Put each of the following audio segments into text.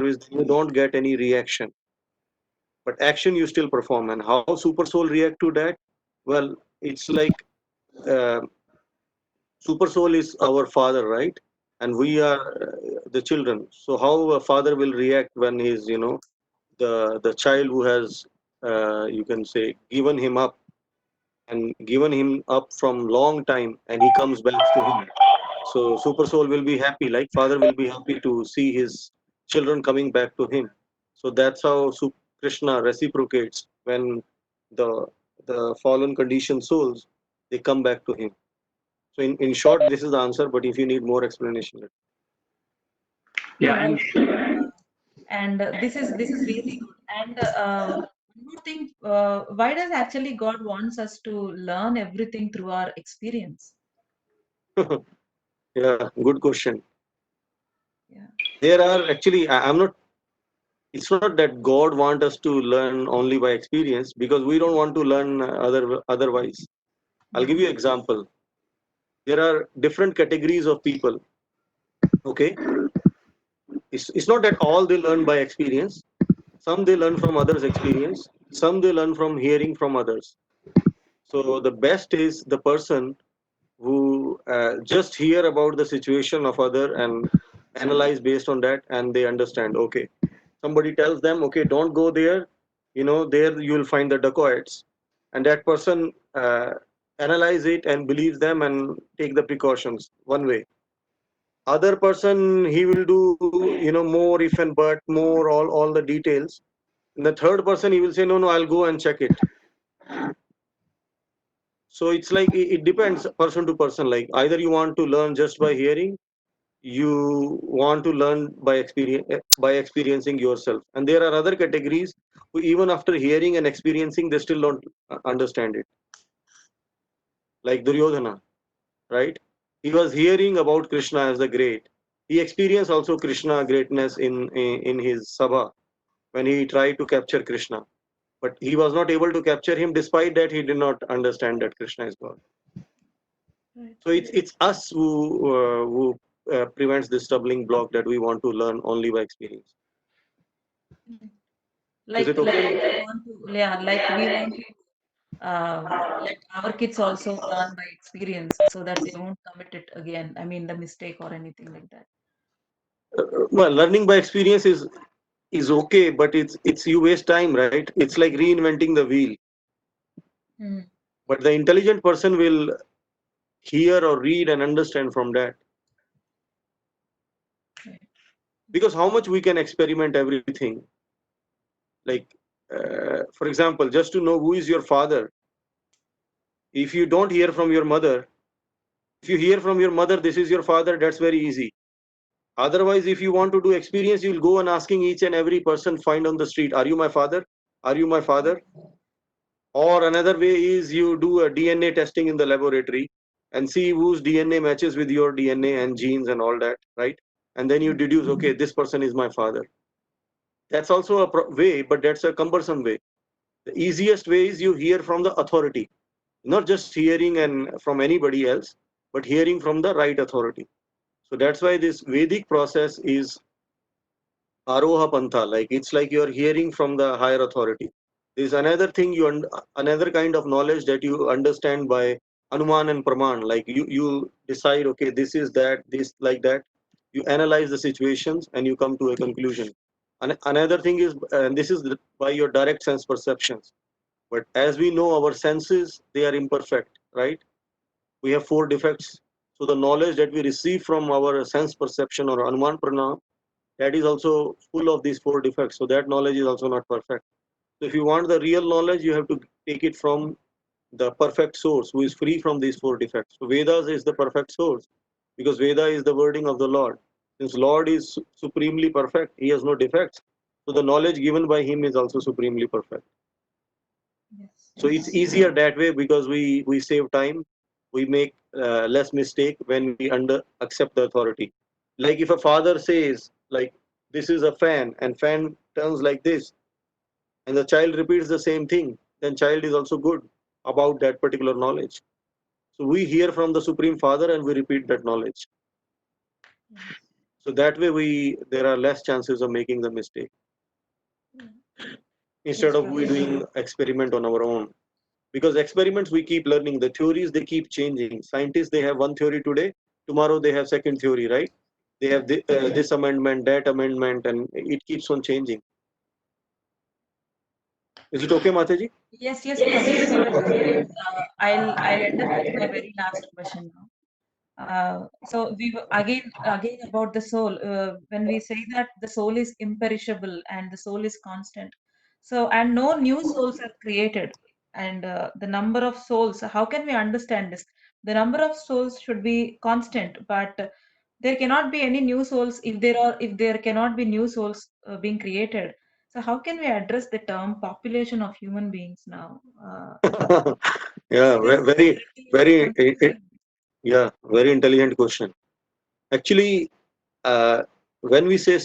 is you don't get any reaction, but action you still perform. And how super soul react to that? Well, it's like uh, super soul is our father, right? And we are the children. So how a father will react when he's, the child who has, you can say, given him up and given him up from long time, and he comes back to him. So super soul will be happy, like father will be happy to see his children coming back to him. So that's how Krishna reciprocates when the the fallen conditioned souls, they come back to him. So in short, this is the answer, but if you need more explanation. Yeah, Yeah, and and this is really good. And one more thing, why does actually God wants us to learn everything through our experience? Yeah, good question. Yeah. There are actually, I'm not, it's not that God want us to learn only by experience, because we don't want to learn otherwise. I'll give Mm. you example. There are different categories of people. Okay, it's not that all they learn by experience. Some they learn from others' experience. Some they learn from hearing from others. So the best is the person who just hear about the situation of other and analyze based on that, and they understand. Okay, somebody tells them, okay, don't go there. There you will find the dacoits, and that person analyze it and believes them and take the precautions one way. Other person, he will do, more if and but, more all the details. And the third person, he will say, no, no, I'll go and check it. So it's like it depends person to person. Like either you want to learn just by hearing, you want to learn by experience, by experiencing yourself. And there are other categories who even after hearing and experiencing, they still don't understand it. Like Duryodhana, right? He was hearing about Krishna as the great. He experienced also Krishna greatness in his sabha, when he tried to capture Krishna, but he was not able to capture him. Despite that, he did not understand that Krishna is God. Right. So it's us who prevents this stumbling block, that we want to learn only by experience. Mm. Is Like it like okay? we want to, yeah, like we want to let our kids also learn by experience so that they won't commit it again. I mean, the mistake or anything like that. Well, learning by experience is okay, but it's you waste time, right? It's like reinventing the wheel. Mm. But the intelligent person will hear or read and understand from that. Right. Because how much we can experiment everything. Like, for example, just to know who is your father, if you don't hear from your mother, if you hear from your mother, this is your father, that's very easy. Otherwise, if you want to do experience, you'll go and asking each and every person find on the street, are you my father? Are you my father? Or another way is you do a DNA testing in the laboratory and see whose DNA matches with your DNA and genes and all that, right? And then you deduce, okay, this person is my father. That's also a way, but that's a cumbersome way. The easiest way is you hear from the authority, not just hearing and from anybody else, but hearing from the right authority. So that's why this Vedic process is Aroha Pantha, like it's like you're hearing from the higher authority. There's another thing another kind of knowledge that you understand by Anuman and Praman. Like you decide, okay, this is that, this like that. You analyze the situations and you come to a conclusion. And another thing is, and this is by your direct sense perceptions. But as we know, our senses, they are imperfect, right? We have four defects. So the knowledge that we receive from our sense perception or Anuman Pranam, that is also full of these four defects. So that knowledge is also not perfect. So if you want the real knowledge, you have to take it from the perfect source who is free from these four defects. So Vedas is the perfect source, because Veda is the wording of the Lord. Since Lord is supremely perfect, he has no defects. So the knowledge given by him is also supremely perfect. Yes, So it's yes. easier that way, because we save time, we make less mistake when we under accept the authority. Like if a father says, like, this is a fan and fan turns like this, and the child repeats the same thing, then child is also good about that particular knowledge. So we hear from the Supreme Father and we repeat that knowledge. Yes. So that way there are less chances of making the mistake instead of we doing experiment on our own. Because experiments we keep learning, the theories they keep changing. Scientists they have one theory today, tomorrow they have second theory, right? They have this amendment, that amendment, and it keeps on changing. Is it okay, Mataji? Yes, yes, Professor. I'll end up with my very last question now. So we again about the soul. When we say that the soul is imperishable and the soul is constant, so and no new souls are created, and the number of souls. How can we understand this? The number of souls should be constant, but there cannot be any new souls if there cannot be new souls being created. So how can we address the term population of human beings now? Yeah, It is very, little very, confusing. yeah, very intelligent question. Actually, when we say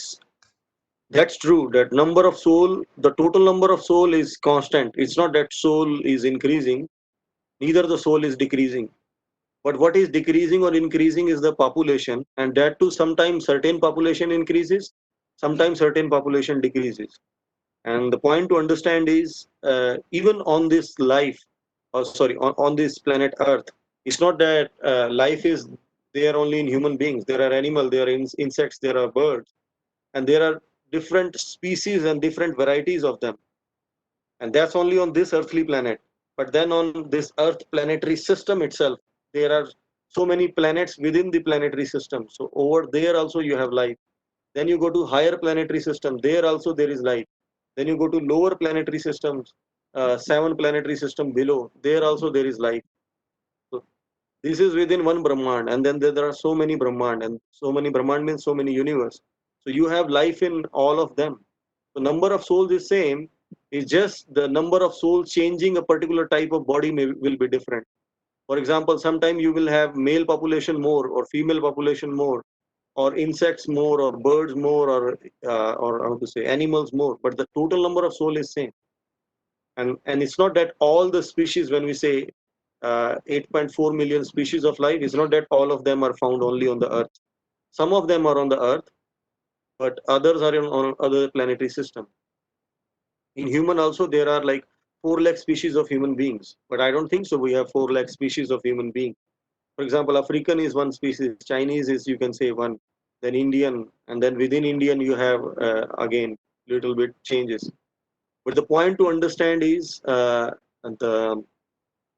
that's true, that number of soul, the total number of soul is constant. It's not that soul is increasing, neither the soul is decreasing. But what is decreasing or increasing is the population, and that too sometimes certain population increases, sometimes certain population decreases. And the point to understand is even on this life, or sorry, on this planet Earth, it's not that life is there only in human beings. There are animals, there are insects, there are birds, and there are different species and different varieties of them. And that's only on this earthly planet. But then on this Earth planetary system itself, there are so many planets within the planetary system. So over there also you have life. Then you go to higher planetary system. There also there is life. Then you go to lower planetary systems, seven planetary system below. There also there is life. So this is within one Brahmand, and then there are so many Brahmand, and so many Brahmand means so many universe. So you have life in all of them. The number of souls is same. It's just the number of souls changing a particular type of body will be different. For example, sometime you will have male population more, or female population more, or insects more, or birds more, or how to say animals more. But the total number of soul is same. And it's not that all the species, when we say 8.4 million species of life, it's not that all of them are found only on the earth. Some of them are on the earth, but others are on other planetary system. In human also there are like 4 lakh species of human beings, but I don't think so we have 4 lakh species of human being. For example, African is one species, Chinese is, you can say, one, then Indian, and then within Indian you have again little bit changes. But the point to understand is the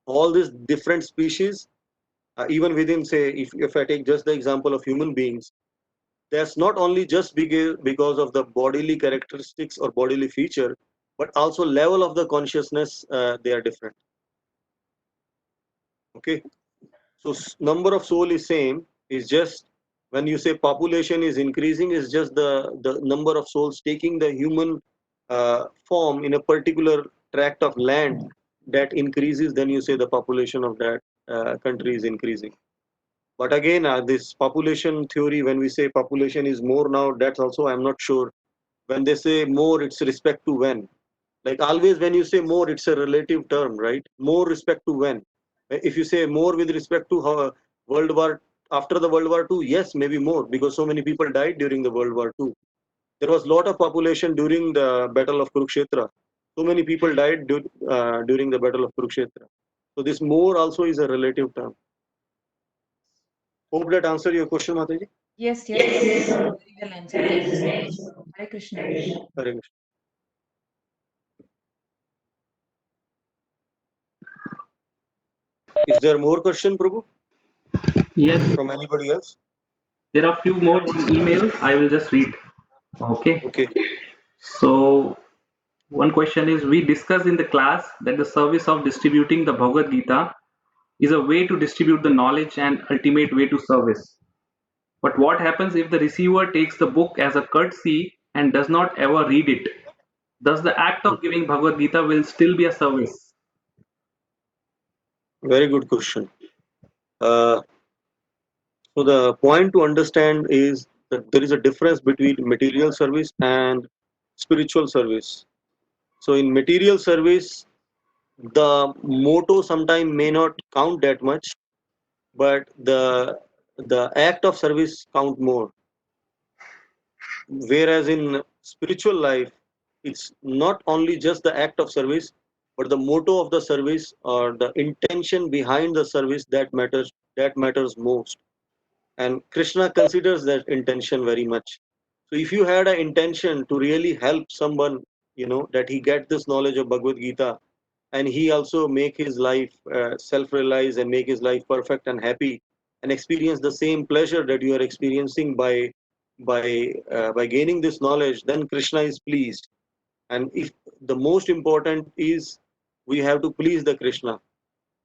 all these different species, even within, say, if I take just the example of human beings, that's not only just because of the bodily characteristics or bodily feature, but also level of the consciousness, they are different. Okay, so number of soul is same, is just when you say population is increasing, is just the number of souls taking the human form in a particular tract of land that increases, then you say the population of that country is increasing. But again, this population theory, when we say population is more now, that's also I'm not sure. When they say more, it's respect to when. Like always, when you say more, it's a relative term, right? More respect to when. If you say more with respect to how World War, after the World War II, yes, maybe more, because so many people died during the World War II. There was a lot of population during the Battle of Kurukshetra. So many people died during the Battle of Kurukshetra. So this more also is a relative term. Hope that answer your question, Mataji. Yes, yes, Professor. Very well answered. Thank you so much. Hare Krishna. Hare Krishna. Is there more question, Prabhu, Yes, from anybody else? there are few more on email. I will just read. Okay. Okay. So one question is, we discussed in the class that the service of distributing the Bhagavad Gita is a way to distribute the knowledge and ultimate way to service. But what happens if the receiver takes the book as a courtesy and does not ever read it? Does the act of giving Bhagavad Gita will still be a service? Very good question. Uh, so the point to understand is that there is a difference between material service and spiritual service. So in material service, the motto sometimes may not count that much, but the act of service count more. whereas in spiritual life, it's not only just the act of service, but the motto of the service or the intention behind the service that matters most. And Krishna considers that intention very much. So if you had an intention to really help someone, that he get this knowledge of Bhagavad Gita, and he also make his life self-realize and make his life perfect and happy, and experience the same pleasure that you are experiencing by gaining this knowledge, then Krishna is pleased. And if the most important is, we have to please the Krishna.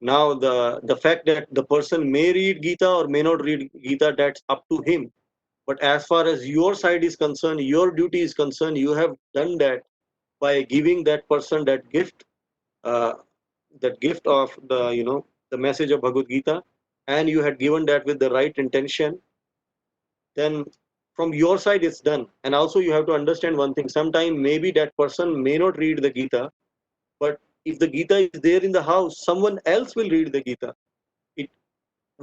Now the fact that the person may read Gita or may not read Gita, that's up to him. But as far as your side is concerned, your duty is concerned, you have done that by giving that person uh, that gift of the message of Bhagavad Gita, and you had given that with the right intention, then from your side it's done. And also you have to understand one thing: sometime maybe that person may not read the Gita, but if the Gita is there in the house, someone else will read the Gita. It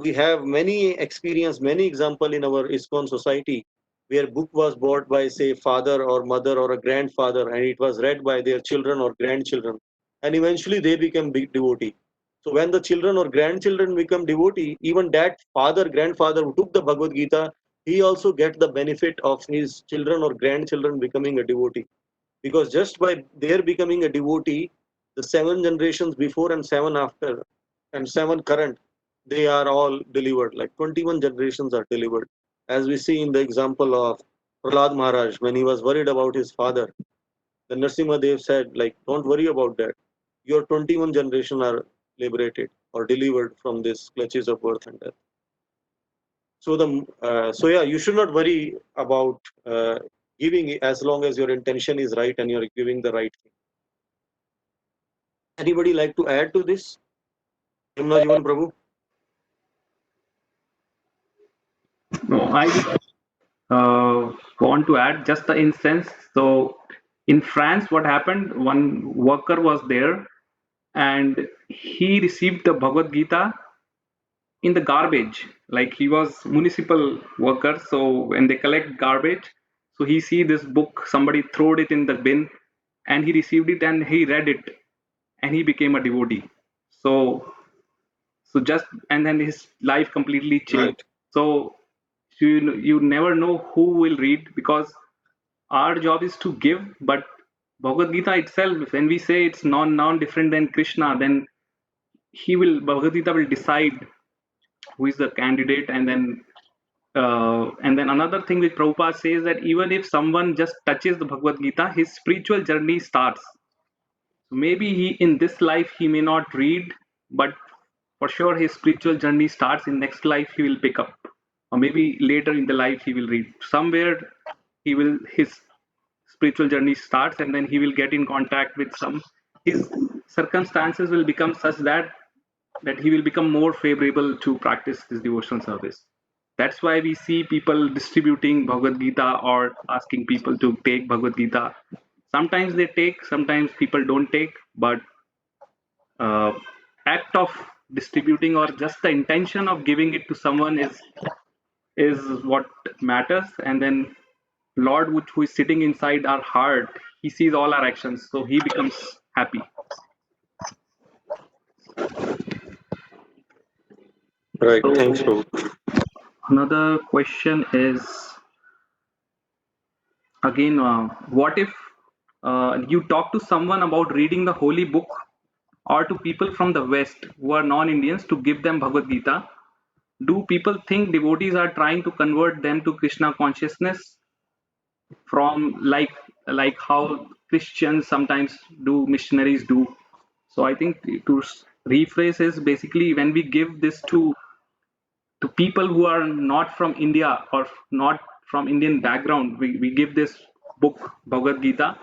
We have many experience, many example in our ISKCON society, where book was bought by, say, father or mother or a grandfather, and it was read by their children or grandchildren, and eventually they become big devotee. So when the children or grandchildren become devotee, even that father, grandfather who took the Bhagavad Gita, he also gets the benefit of his children or grandchildren becoming a devotee. Because just by their becoming a devotee, the 7 generations before and 7 after and 7 current, they are all delivered. Like 21 generations are delivered. As we see in the example of Prahlad Maharaj, when he was worried about his father, the Narasimha Dev said, like, don't worry about that. Your 21 generation are liberated or delivered from this clutches of birth and death. So yeah, you should not worry about giving, as long as your intention is right and you're giving the right thing. Anybody like to add to this? Yamuna Jivan Prabhu? No, I want to add just the instance. So in France, what happened? One worker was there, and he received the Bhagavad Gita in the garbage. Like he was municipal worker, so when they collect garbage, so he see this book, somebody throwed it in the bin, and he received it and he read it, and he became a devotee. So just, and then his life completely changed. Right. So you never know who will read, because our job is to give, but Bhagavad Gita itself, when we say it's non different than Krishna, then Bhagavad Gita will decide who is the candidate. And then another thing which Prabhupada says, that even if someone just touches the Bhagavad Gita, his spiritual journey starts. So maybe he in this life he may not read, but for sure his spiritual journey starts. In next life he will pick up, or maybe later in the life he will read. Somewhere his spiritual journey starts, and then he will get in contact with some, his circumstances will become such that he will become more favorable to practice this devotional service. That's why we see people distributing Bhagavad Gita or asking people to take Bhagavad Gita. Sometimes they take, sometimes people don't take, but uh, act of distributing or just the intention of giving it to someone is what matters. And then Lord, who is sitting inside our heart, he sees all our actions, so he becomes happy. Right. So Thanks, Prabhu. another question is, again, what if you talk to someone about reading the holy book, or to people from the West who are non-Indians, to give them Bhagavad Gita? Do people think devotees are trying to convert them to Krishna consciousness, from like how Christians sometimes do, missionaries do? So I think to rephrase is basically, when we give this to people who are not from India or not from Indian background, we give this book Bhagavad Gita.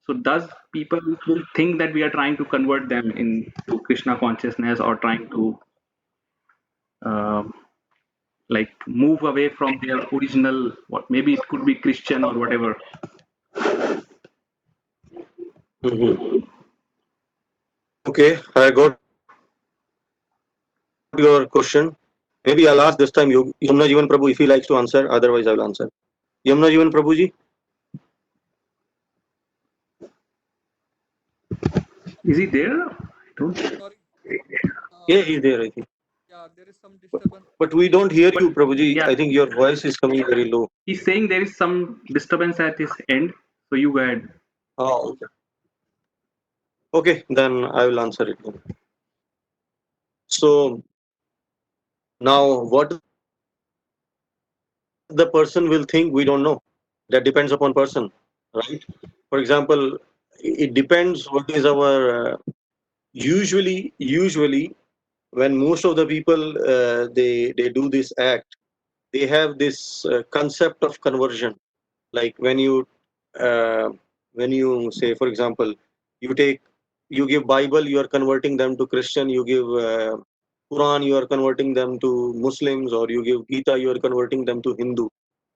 So does people will think that we are trying to convert them into Krishna consciousness, or trying to um like move away from their original, what maybe it could be Christian or whatever? Hmm. Okay, I got your question. Maybe I'll ask this time Yamuna Jivan Prabhu if he likes to answer. Otherwise, I will answer. Yamuna Jivan Prabhuji. Is he there? I don't. Sorry. Yeah, he's there, I think. Yeah, there is some disturbance. But we don't hear But you, Prabhuji. yeah, I think your voice is coming very low. he's saying there is some disturbance at his end. So you go ahead. Oh, okay. Okay, then I will answer it then. So now, what the person will think, we don't know. That depends upon person, right? For example, it depends what is our usually when most of the people they do this act, they have this concept of conversion. Like uh, when you say, for example, you take you give Bible, you are converting them to Christian. You give Quran, you are converting them to Muslims, or you give Gita, you are converting them to Hindu.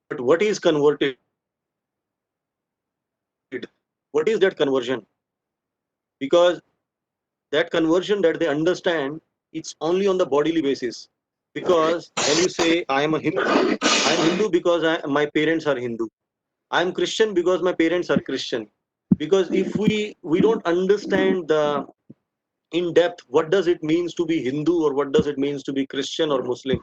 But what is converted? What is that conversion? Because that conversion that they understand, it's only on the bodily basis. Because when you say I am a Hindu, I am Hindu because my parents are Hindu. I am Christian because my parents are Christian. Because if we don't understand the in depth what does it means to be Hindu or what does it means to be Christian or Muslim,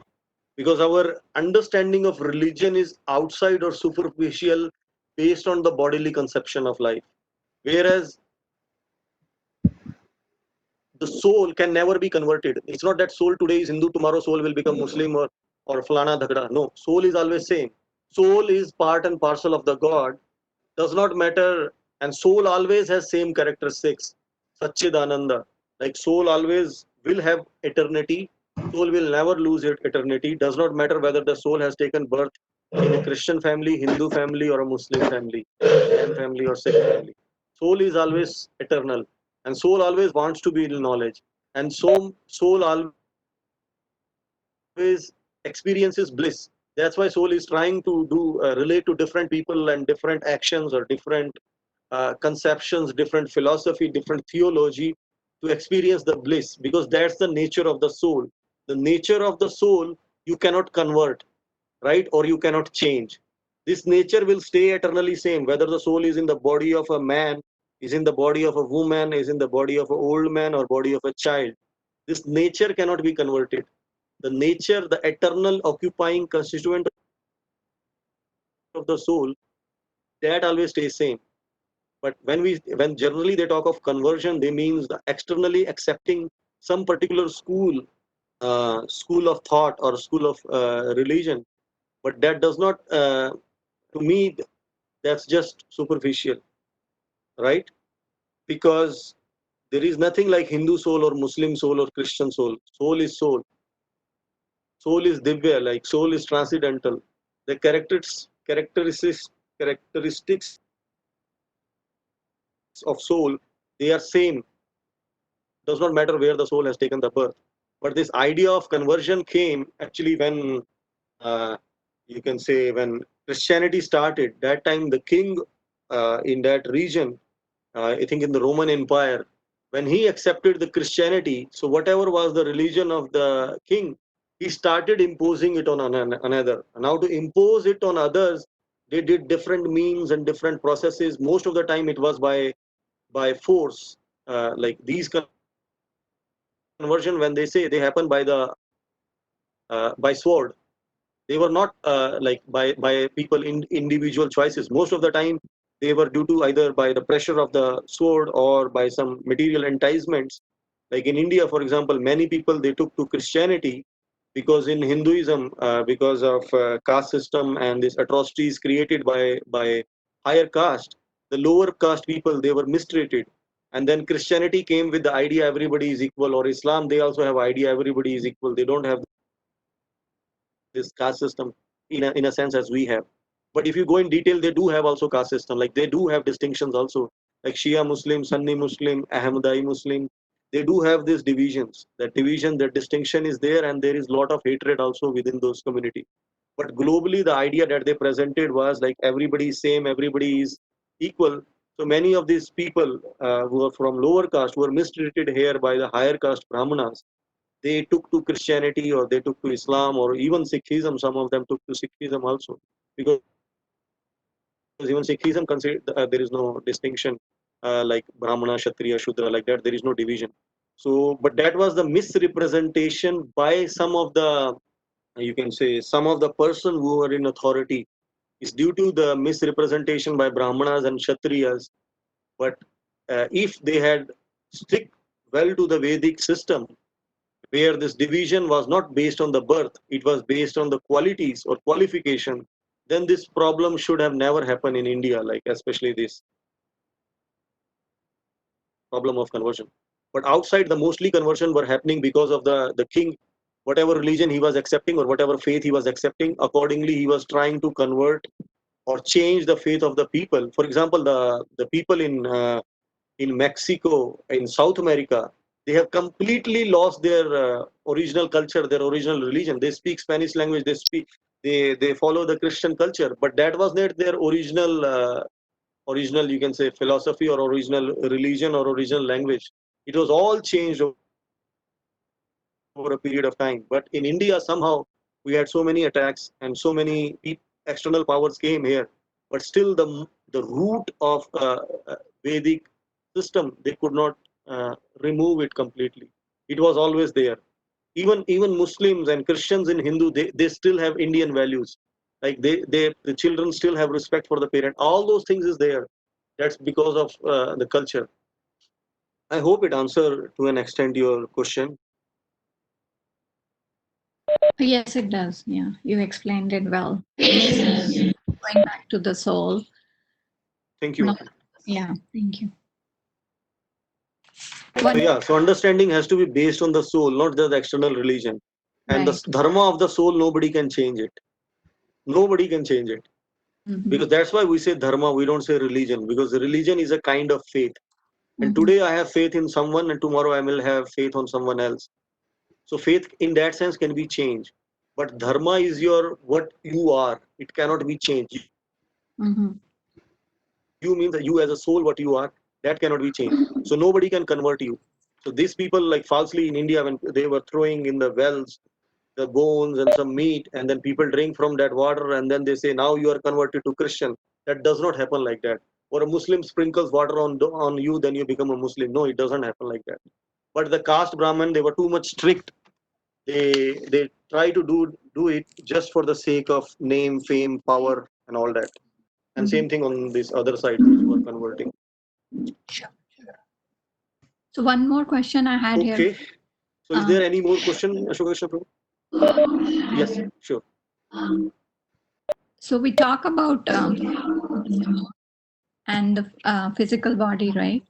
because our understanding of religion is outside or superficial based on the bodily conception of life. Whereas the soul can never be converted. It's not that soul today is Hindu, tomorrow soul will become Muslim or Falana Dhagda. No, soul is always same. Soul is part and parcel of the God. Does not matter, and soul always has same characteristics. Satchidananda. Like soul always will have eternity. Soul will never lose its eternity. Does not matter whether the soul has taken birth in a Christian family, Hindu family, or a Muslim family, Jain family, or Sikh family. Soul is always eternal, and soul always wants to be in knowledge, and soul always experiences bliss. That's why soul is trying to do relate to different people and different actions or different conceptions, different philosophy, different theology to experience the bliss, because that's the nature of the soul. The nature of the soul you cannot convert, right? Or you cannot change. This nature will stay eternally same, whether the soul is in the body of a man, is in the body of a woman, is in the body of an old man, or body of a child. This nature cannot be converted. The nature, the eternal occupying constituent of the soul, that always stays same. But when generally they talk of conversion, they means the externally accepting some particular school of thought or school of religion. But that does not, to me, that's just superficial, right? Because there is nothing like Hindu soul or Muslim soul or Christian soul. Soul is soul. Soul is divya, like soul is transcendental. The characteristics of soul, they are same. Does not matter where the soul has taken the birth. But this idea of conversion came actually when you can say when Christianity started. That time the king in that region, I think in the Roman Empire, when he accepted the Christianity, so whatever was the religion of the king, he started imposing it on another. Now to impose it on others, they did different means and different processes. Most of the time, it was by force. Like these conversion, when they say they happen by sword, they were not like by people in individual choices. Most of the time they were due to either by the pressure of the sword or by some material enticements. Like in India, for example, many people they took to Christianity because in Hinduism, because of caste system and these atrocities created by higher caste, the lower caste people they were mistreated. And then Christianity came with the idea everybody is equal, or Islam they also have idea everybody is equal. They don't have this caste system in a sense as we have. But if you go in detail, they do have also caste system. Like they do have distinctions also, like Shia Muslim, Sunni Muslim, Ahmadai Muslim. They do have these divisions. That division, that distinction is there, and there is a lot of hatred also within those community. But globally, the idea that they presented was like everybody is same, everybody is equal. So many of these people who are from lower caste were mistreated here by the higher caste Brahmanas. They took to Christianity or they took to Islam or even Sikhism. Some of them took to Sikhism also, because even Sikhism consider there is no distinction like Brahmana, Kshatriya, Shudra, like that. There is no division. So, but that was the misrepresentation by some of the, you can say, some of the person who were in authority. Is due to the misrepresentation by Brahmanas and Kshatriyas. But if they had stick well to the Vedic system, where this division was not based on the birth, it was based on the qualities or qualification, then this problem should have never happened in India, like especially this problem of conversion. But outside, the mostly conversion were happening because of the king, whatever religion he was accepting or whatever faith he was accepting, accordingly he was trying to convert or change the faith of the people. For example, the people in Mexico, in South America, they have completely lost their original culture, their original religion. They speak Spanish language. They follow the Christian culture, but that was not their original, you can say, philosophy or original religion or original language. It was all changed over a period of time. But in India, somehow we had so many attacks and so many external powers came here. But still, the root of Vedic system, they could not remove it completely. It was always there. Even Muslims and Christians in Hindu, they still have Indian values. Like the children still have respect for the parent. All those things is there. That's because of the culture. I hope it answered to an extent your question. Yes, it does. Yeah, you explained it well. It makes sense. Going back to the soul. Thank you. No, yeah, thank you. So yeah, so understanding has to be based on the soul, not just the external religion. And Right. the dharma of the soul, nobody can change it. Nobody can change it. Mhm. Because that's why we say dharma, we don't say religion, because religion is a kind of faith. And Mhm. today I have faith in someone, and tomorrow I will have faith on someone else. So faith in that sense can be changed. But dharma is your what you are. It cannot be changed. Mhm. You mean that you as a soul, what you are, that cannot be changed. So nobody can convert you. So these people, like falsely in India, when they were throwing in the wells the bones and some meat, and then people drink from that water, and then they say, now you are converted to Christian. That does not happen like that. Or a Muslim sprinkles water on you, then you become a Muslim. No, it doesn't happen like that. But the caste Brahman, they were too much strict. They try to do it just for the sake of name, fame, power, and all that. And Mhm. same thing on this other side, those who are converting. Sure. So one more question I had here. Okay. So is there any more question, Ashoka Krishna Prabhu? Yes, sure. So we talk about and the physical body, right?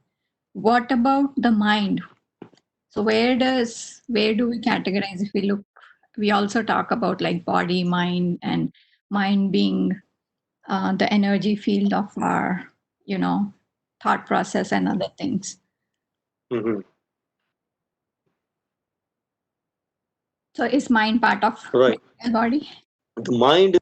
What about the mind? So where do we categorize? If we look, we also talk about like body, mind, and mind being the energy field of our, thought process and other things. Mhm. So is mind part of Right. physical body? The mind.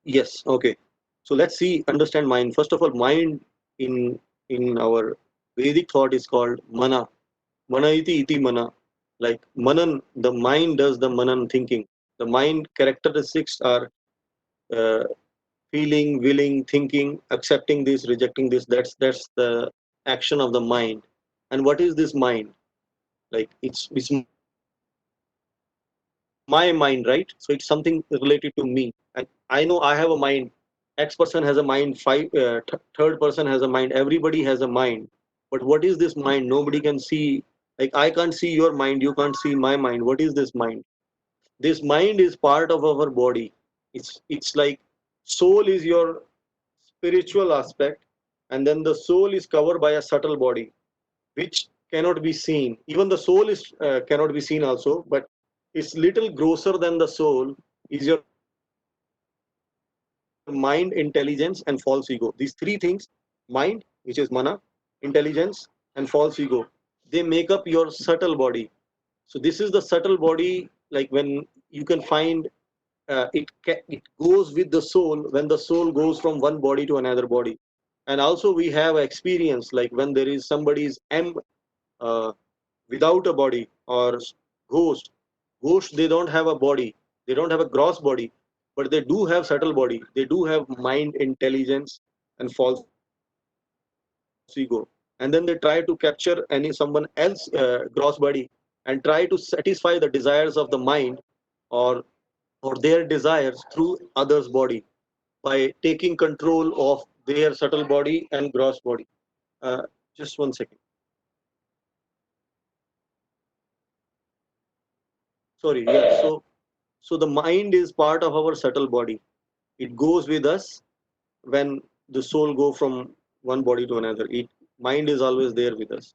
Yes. Okay. So let's see, understand mind. First of all, mind in our Vedic thought is called mana. Mana iti mana. Like manan, the mind does the manan thinking. The mind characteristics are uh, feeling, willing, thinking, accepting this, rejecting this. That's the action of the mind. And what is this mind? Like it's my mind, right? So it's something related to me. I know I have a mind. X person has a mind. Third person has a mind. Everybody has a mind. But what is this mind? Nobody can see. Like I can't see your mind. You can't see my mind. What is this mind? This mind is part of our body. It's like soul is your spiritual aspect, and then the soul is covered by a subtle body which cannot be seen. Even the soul is cannot be seen also, but it's little grosser than the soul is your mind, intelligence, and false ego. These three things, mind, which is mana, intelligence, and false ego, they make up your subtle body. So this is the subtle body, like when you can find it goes with the soul when the soul goes from one body to another body. And also we have experience like when there is somebody's uh, without a body, or ghost. They don't have a body, they don't have a gross body, but they do have subtle body. They do have mind, intelligence, and false ego. And then they try to capture someone else gross body and try to satisfy the desires of the mind or their desires through others' body by taking control of their subtle body and gross body. Just 1 second. Sorry. Yeah. So the mind is part of our subtle body. It goes with us when the soul go from one body to another. Mind is always there with us.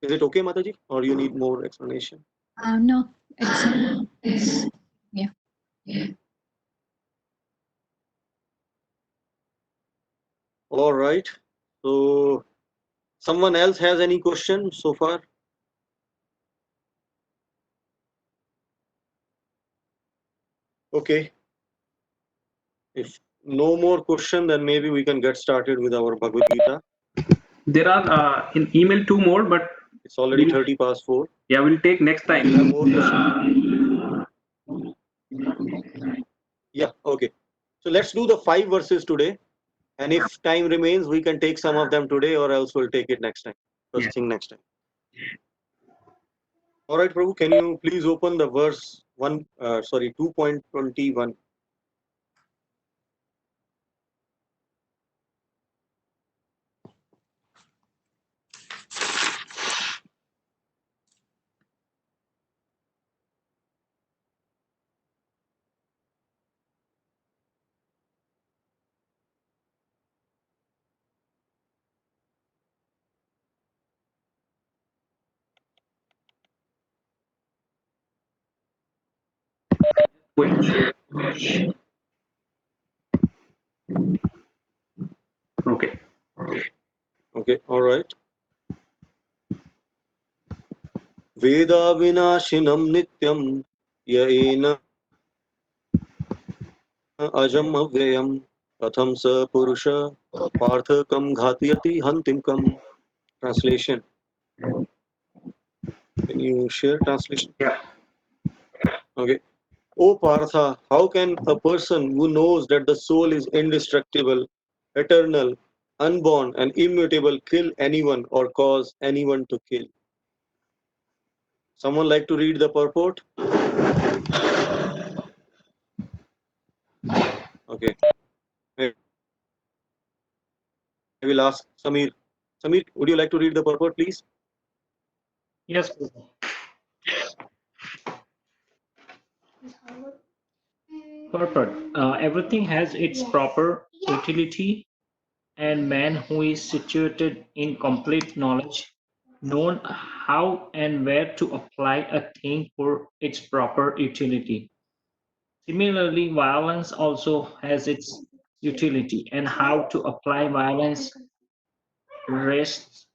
Is it okay, Mataji, or you need more explanation? No, it's yeah. All right. So someone else has any question so far? Okay. If no more question, then maybe we can get started with our Bhagavad Gita. There are in email 2 more, but It's already we'll, 30 past 4. yeah, we'll take next Do you have more time. questions? Yeah, okay. So let's do the 5 verses today. And if time remains, we can take some of them today, or else we'll take it next time. First Yeah. thing next time. All right, Prabhu, can you please open the verse 2.21? Wait. Okay. Okay, all right. Veda vinashinam nityam yaena ajam avyayam katham sa purusha parthakam ghatiyati hantimkam. Translation. Can you share translation? Yeah. Okay. O Partha, how can a person who knows that the soul is indestructible, eternal, unborn, and immutable kill anyone or cause anyone to kill? Someone like to read the purport? Okay. I will ask Samir. Samir, would you like to read the purport, please? Yes. Purport. Everything has its proper utility, and man who is situated in complete knowledge, known how and where to apply a thing for its proper utility. Similarly, violence also has its utility, and how to apply rests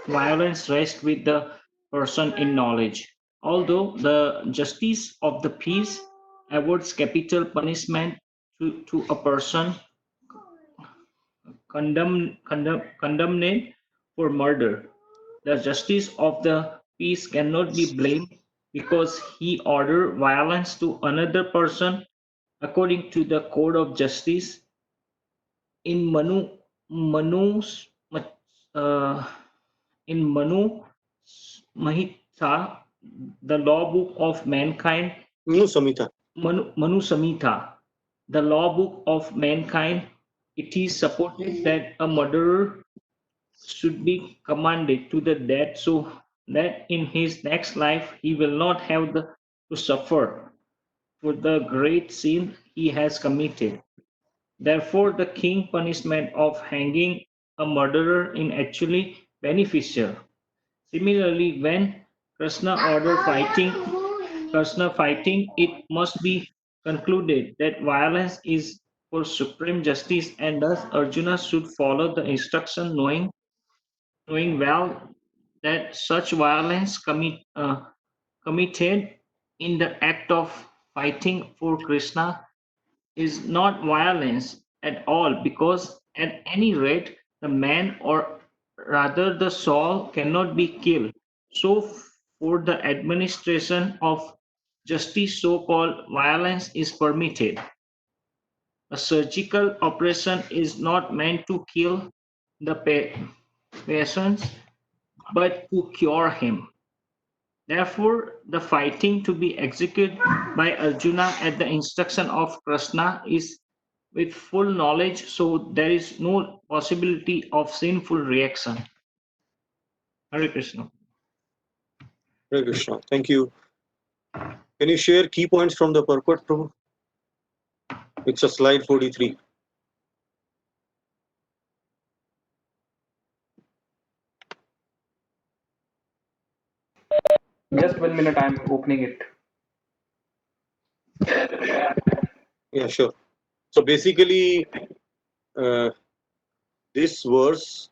violence rests with the person in knowledge. Although the justice of the peace awards capital punishment to a person condemned for murder, the justice of the peace cannot be blamed because he ordered violence to another person according to the code of justice in Manu's uh, in Manu Mahita, the law book of mankind, No, Samita. Manu Samhita, the law book of mankind, it is supported that a murderer should be commanded to the death so that in his next life he will not have to suffer for the great sin he has committed. Therefore, the king punishment of hanging a murderer is actually beneficial. Similarly, when Krishna ordered fighting, it must be concluded that violence is for supreme justice, and thus Arjuna should follow the instruction, knowing well that such violence committed in the act of fighting for Krishna is not violence at all, because at any rate the man or rather the soul cannot be killed. So for the administration of justice, so-called violence is permitted. A surgical operation is not meant to kill the patient, but to cure him. Therefore, the fighting to be executed by Arjuna at the instruction of Krishna is with full knowledge, so there is no possibility of sinful reaction. Hare Krishna. Hare Krishna. Thank you. Can you share key points from the purport, Prabhu? It's a slide 43. Just 1 minute, I'm opening it. Yeah, sure. So basically, this verse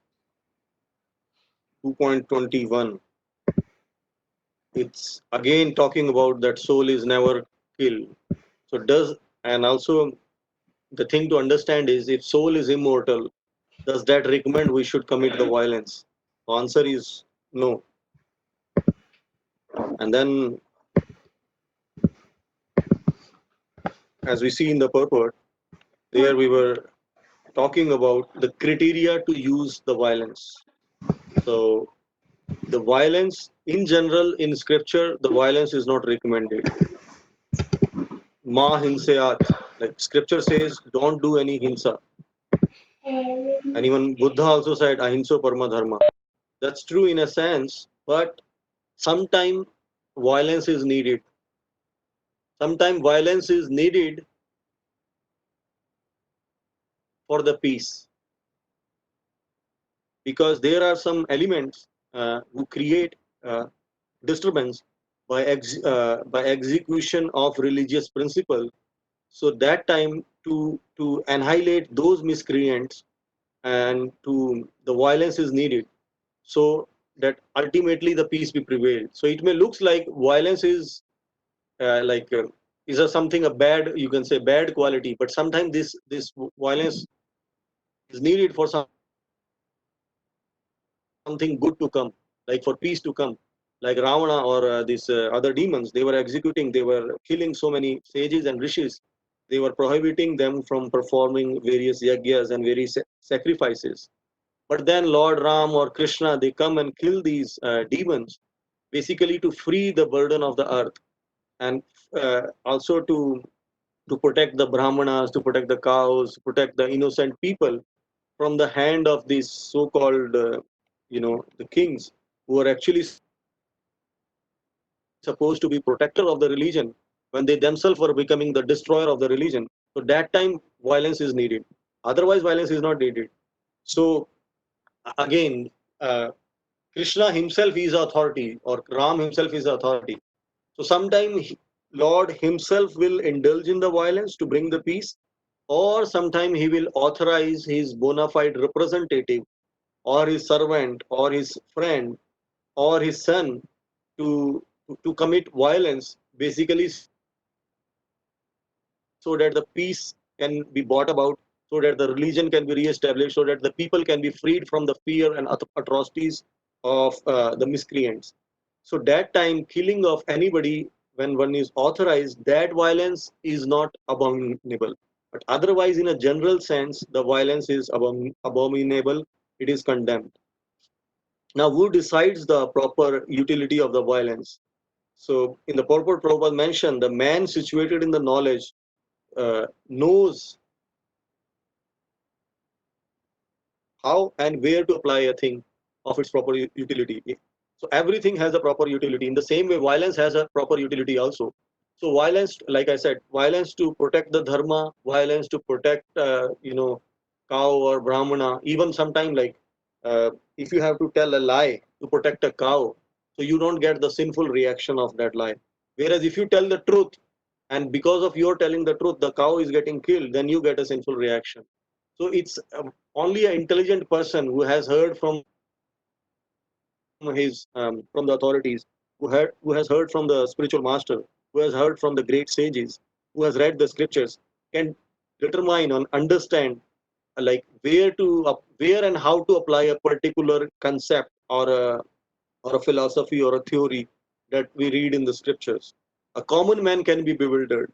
2.21, it's again talking about that soul is never killed. So and also the thing to understand is, if soul is immortal, does that recommend we should commit the violence? The answer is no. And then, as we see in the purport, there we were talking about the criteria to use the violence. So the violence in general in scripture, the violence is not recommended. Ma hinsayat, like scripture says, don't do any hinsa. And even Buddha also said ahimsa parama dharma. That's true in a sense, but sometimes violence is needed. Sometimes violence is needed for the peace, because there are some elements who create disturbance by execution of religious principle. So that time to annihilate those miscreants, and to the violence is needed, so that ultimately the peace be prevailed. So it may looks like violence is is something a bad, you can say bad quality, but sometimes this violence is needed for something good to come, like for peace to come. Like Ravana or these other demons, they were executing, they were killing so many sages and rishis. They were prohibiting them from performing various yagyas and various sacrifices. But then Lord Ram or Krishna, they come and kill these demons, basically to free the burden of the earth, and also to protect the brahmanas, to protect the cows, to protect the innocent people from the hand of these so-called, the kings, who are actually supposed to be protector of the religion, when they themselves were becoming the destroyer of the religion. So that time violence is needed. Otherwise, violence is not needed. So again, Krishna himself is authority, or Ram himself is authority. So sometimes Lord himself will indulge in the violence to bring the peace, or sometime he will authorize his bona fide representative, or his servant, or his friend, or his son to commit violence, basically so that the peace can be brought about, so that the religion can be re-established, so that the people can be freed from the fear and atrocities of the miscreants. So that time, killing of anybody, when one is authorized, that violence is not abominable. But otherwise, in a general sense, the violence is abominable. It is condemned. Now, who decides the proper utility of the violence? So, in the purport, Prabhupada mentioned the man situated in the knowledge knows how and where to apply a thing of its proper utility. So everything has a proper utility. In the same way, violence has a proper utility also. So violence, like I said, violence to protect the dharma, violence to protect, cow or brahmana. Even sometime, like if you have to tell a lie to protect a cow, so you don't get the sinful reaction of that lie. Whereas if you tell the truth, and because of your telling the truth, the cow is getting killed, then you get a sinful reaction. So it's only an intelligent person who has heard from his from the authorities, who has heard from the spiritual master, who has heard from the great sages, who has read the scriptures, can determine and understand like where and how to apply a particular concept or a philosophy or a theory that we read in the scriptures. A common man can be bewildered.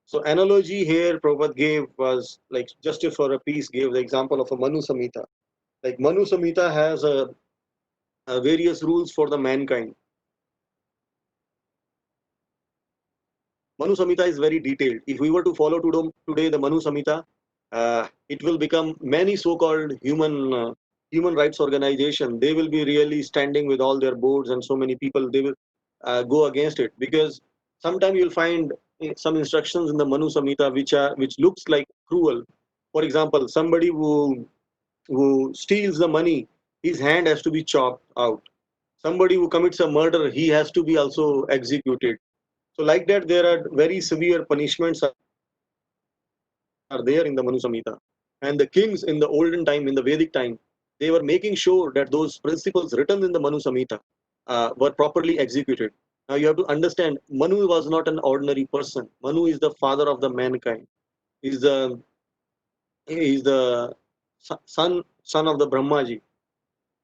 So analogy here Prabhupada gave was like just for a piece gave the example of a Manu Samhita. Like Manu Samhita has a various rules for the mankind. Manu Samhita is very detailed. If we were to follow today the Manu Samhita, it will become many so-called human rights organization. They will be really standing with all their boards and so many people. They will go against it because sometimes you'll find some instructions in the Manu Samhita which looks like cruel. For example, somebody who steals the money, his hand has to be chopped out. Somebody who commits a murder, he has to be also executed. So like that, there are very severe punishments are there in the Manu Samhita. And the kings in the olden time, in the Vedic time, they were making sure that those principles written in the Manu Samhita were properly executed. Now you have to understand, Manu was not an ordinary person. Manu is the father of the mankind. He's the son of the Brahmaji,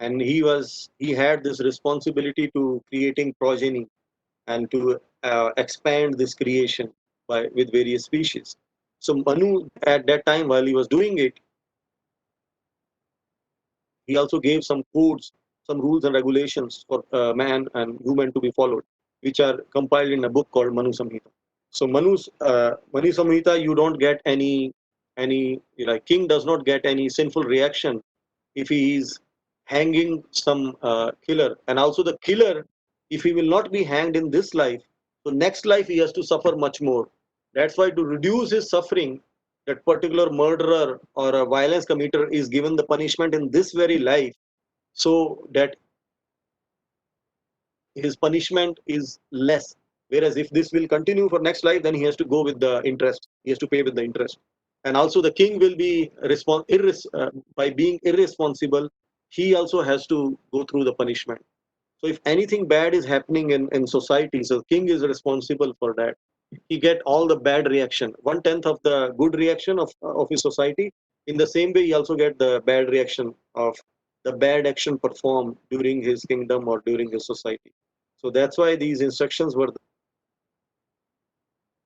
and he had this responsibility to creating progeny and to expand this creation with various species. So Manu at that time while he was doing it, he also gave some codes, some rules and regulations for man and woman to be followed, which are compiled in a book called Manu Samhita. So Manu Samhita, you don't get any like king does not get any sinful reaction if he is hanging some killer, and also the killer, if he will not be hanged in this life, so next life he has to suffer much more. That's why to reduce his suffering, that particular murderer or a violence committer is given the punishment in this very life, so that his punishment is less. Whereas if this will continue for next life, then he has to go with the interest. He has to pay with the interest. And also the king will be by being irresponsible, he also has to go through the punishment. So if anything bad is happening in society, so king is responsible for that. He get all the bad reaction, 1/10 of the good reaction of his society. In the same way, he also get the bad reaction of the bad action performed during his kingdom or during his society. So that's why these instructions were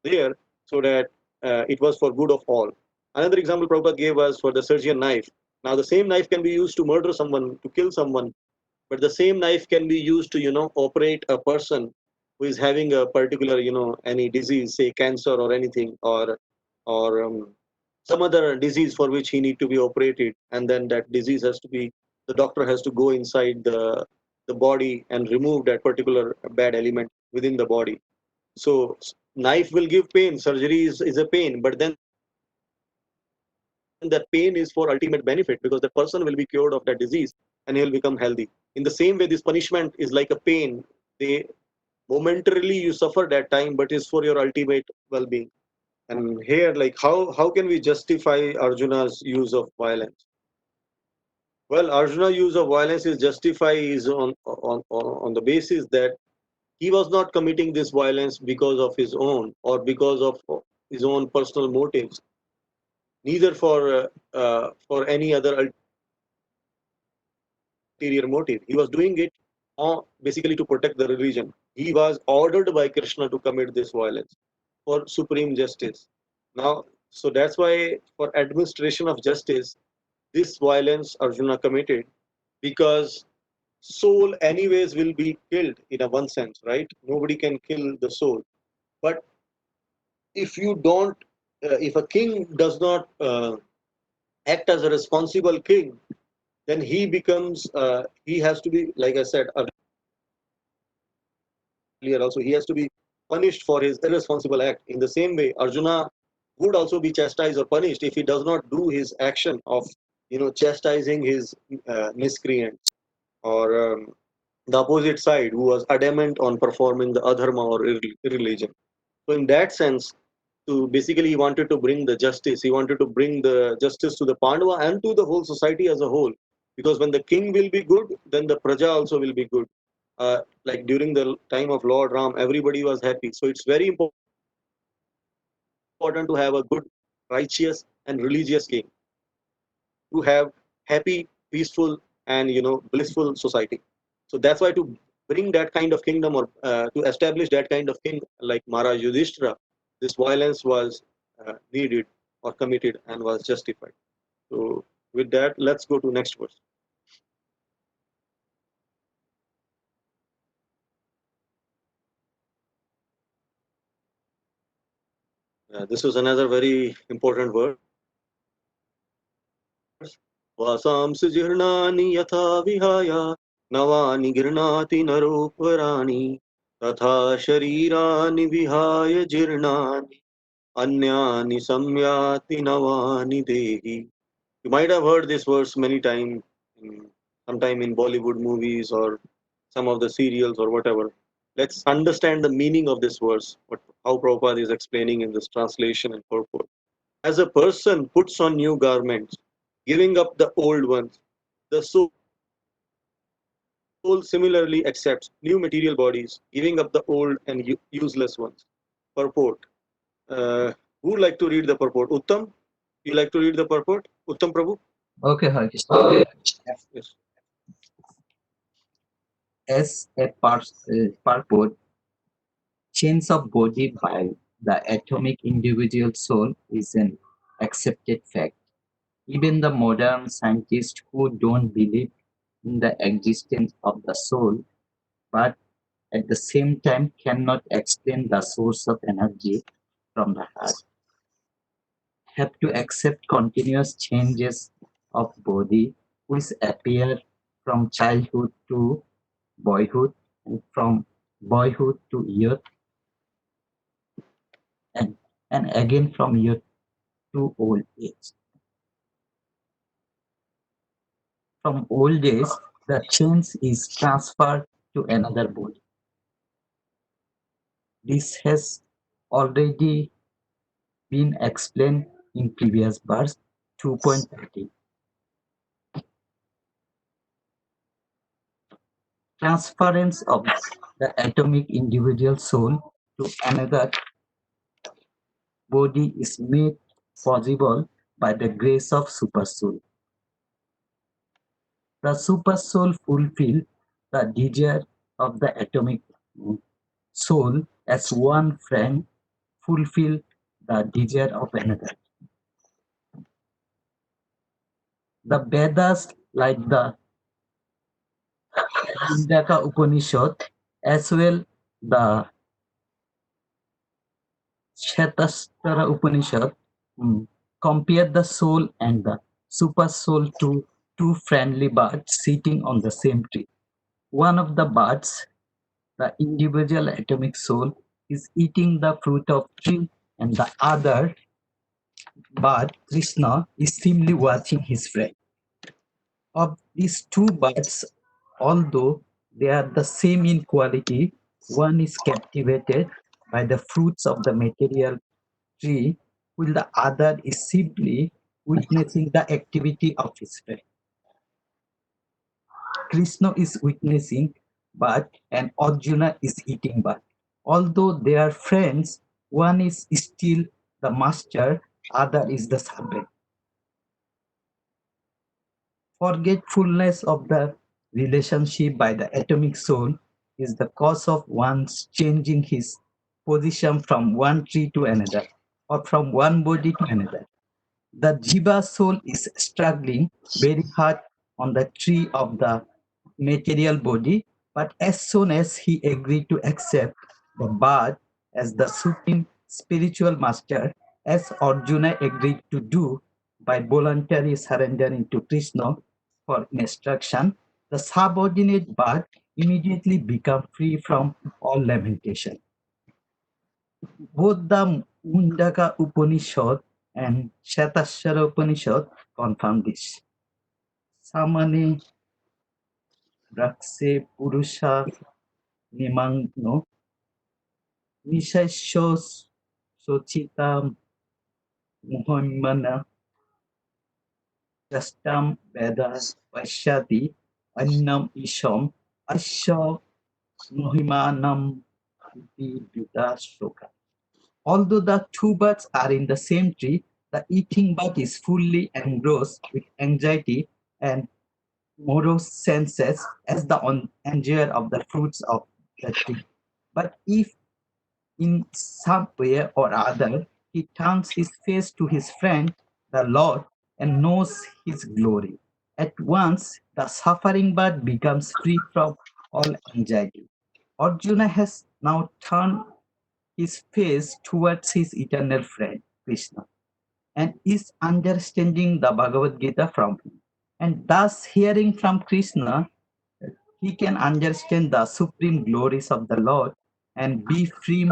there, so that it was for good of all. Another example Prabhupada gave was for the Sergian knife. Now the same knife can be used to murder someone, to kill someone, but the same knife can be used to operate a person who is having a particular any disease, say cancer or anything, or some other disease for which he need to be operated, and then that disease has to be, the doctor has to go inside the body and remove that particular bad element within the body. So knife will give pain, surgery is a pain, but then that pain is for ultimate benefit, because the person will be cured of that disease and he'll become healthy. In the same way, this punishment is like a pain. They momentarily you suffer that time, but is for your ultimate well-being. And here, like how can we justify Arjuna's use of violence? Well, Arjuna's use of violence is justified is on the basis that he was not committing this violence because of his own or because of his own personal motives, neither for any other ulterior motive. He was doing it basically to protect the religion. He was ordered by Krishna to commit this violence for supreme justice. Now, so that's why for administration of justice, this violence Arjuna committed, because soul anyways will be killed in a one sense, right? Nobody can kill the soul. But if you don't, if a king does not act as a responsible king, then he has to be, like I said earlier also, he has to be punished for his irresponsible act. In the same way, Arjuna would also be chastised or punished if he does not do his action of chastising his miscreants, or the opposite side who was adamant on performing the adharma or irreligion. So in that sense, to basically he wanted to bring the justice. He wanted to bring the justice to the Pandava and to the whole society as a whole. Because when the king will be good, then the praja also will be good. Like during the time of Lord Ram, everybody was happy. So it's very important to have a good, righteous, and religious king. to have happy, peaceful, and blissful society. So that's why to bring that kind of kingdom, or to establish that kind of king like Maharaj Yudhishthira, this violence was needed or committed and was justified. So with that, let's go to next verse. This is another very important verse. वासांसि जीर्णानि यथा विहाय नवानि गृह्णाति नरोपराणि तथा शरीराणि विहाय जीर्णानि अन्यानि संयाति नवानि देहि. You might have heard this verse many times, sometime in Bollywood movies or some of the serials or whatever. Let's understand the meaning of this verse, how Prabhupada is explaining in this translation and purport. As a person puts on new garments, giving up the old ones, the soul similarly accepts new material bodies, giving up the old and useless ones. Purport. Who would like to read the purport? Uttam, you like to read the purport? Uttam Prabhu? Okay, Hare Krishna. Yes. As a purport, change of body by the atomic individual soul is an accepted fact. Even the modern scientists who don't believe in the existence of the soul, but at the same time cannot explain the source of energy from the heart, have to accept continuous changes of body which appear from childhood to boyhood and from boyhood to youth and again from youth to old age. From old age, the change is transferred to another body. This has already been explained in previous verse 2.30. Transference of the atomic individual soul to another body is made possible by the grace of super soul. The super soul fulfills the desire of the atomic soul as one friend fulfill the desire of another. The Vedas, like the Mundaka Upanishad, as well the Shvetashvara Upanishad, compare the soul and the super soul to two friendly birds sitting on the same tree. One of the birds, the individual atomic soul, is eating the fruit of tree, and the other bird, Krishna, is simply watching his friend. Of these two birds, although they are the same in quality, one is captivated by the fruits of the material tree, while the other is simply witnessing the activity of his friend. Krishna is witnessing but and Arjuna is eating but. Although they are friends, one is still the master, other is the servant. Forgetfulness of the relationship by the atomic soul is the cause of one's changing his position from one tree to another or from one body to another. The Jiva soul is struggling very hard on the tree of the material body, but as soon as he agreed to accept the bird as the supreme spiritual master, as Arjuna agreed to do by voluntarily surrendering to Krishna for instruction, the subordinate bird immediately become free from all lamentation. Both the Mundaka Upanishad and Shvetashvara Upanishad confirm this. Samane Rakse Purusha Nimangno Nishasho Sochita Muhammana Jastam Veda Vashyati Annam Isham Asha Mohimanam Vidya Shloka. Although the two birds are in the same tree, the eating bud is fully engrossed with anxiety and morose senses as the enjoyer of the fruits of the tree. But if in some way or other he turns his face to his friend, the Lord, and knows his glory, at once the suffering bird becomes free from all anxiety. Arjuna has now turned his face towards his eternal friend, Krishna, and is understanding the Bhagavad Gita from him. And thus, hearing from Krishna, he can understand the supreme glories of the Lord and be free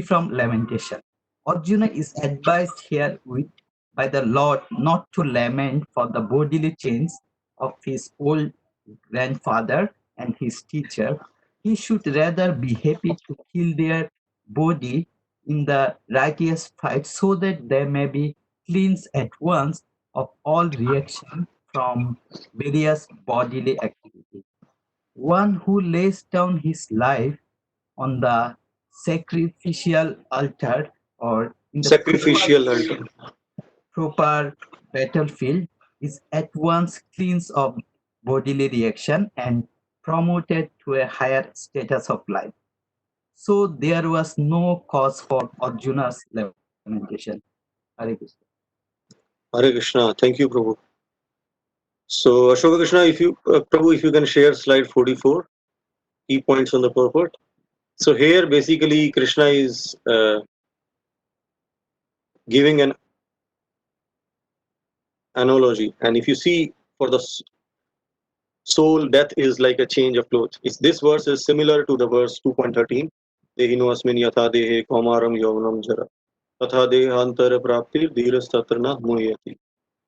from lamentation. Arjuna is advised here by the Lord not to lament for the bodily chains of his old grandfather and his teacher. He should rather be happy to kill their body in the righteous fight so that they may be cleansed at once of all reaction from various bodily activities. One who lays down his life on the sacrificial altar or in the Sacrificial altar. proper battlefield is at once cleansed of bodily reaction and promoted to a higher status of life. So there was no cause for Arjuna's lamentation. Hare Krishna. Hare Krishna. Thank you, Prabhu. So, Ashoka Krishna, if you, Prabhu, if you can share slide 44, key points on the purport. So here, basically, Krishna is giving an analogy, and if you see, for the soul, death is like a change of clothes. This verse is similar to the verse 2.13. Dehino asmin yatha dehe kaumaram yavanam jara. Tatha dehantara praptir dhiras tatrana muhyati.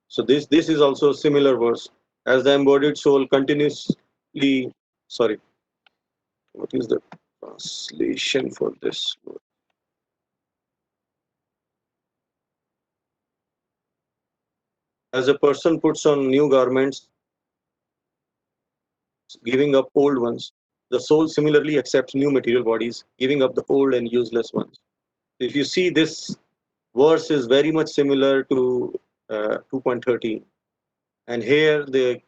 So this is also a similar verse. As the embodied soul continuously, sorry, what is the translation for this? As a person puts on new garments, giving up old ones, the soul similarly accepts new material bodies, giving up the old and useless ones. If you see, this verse is very much similar to 2.13, and here the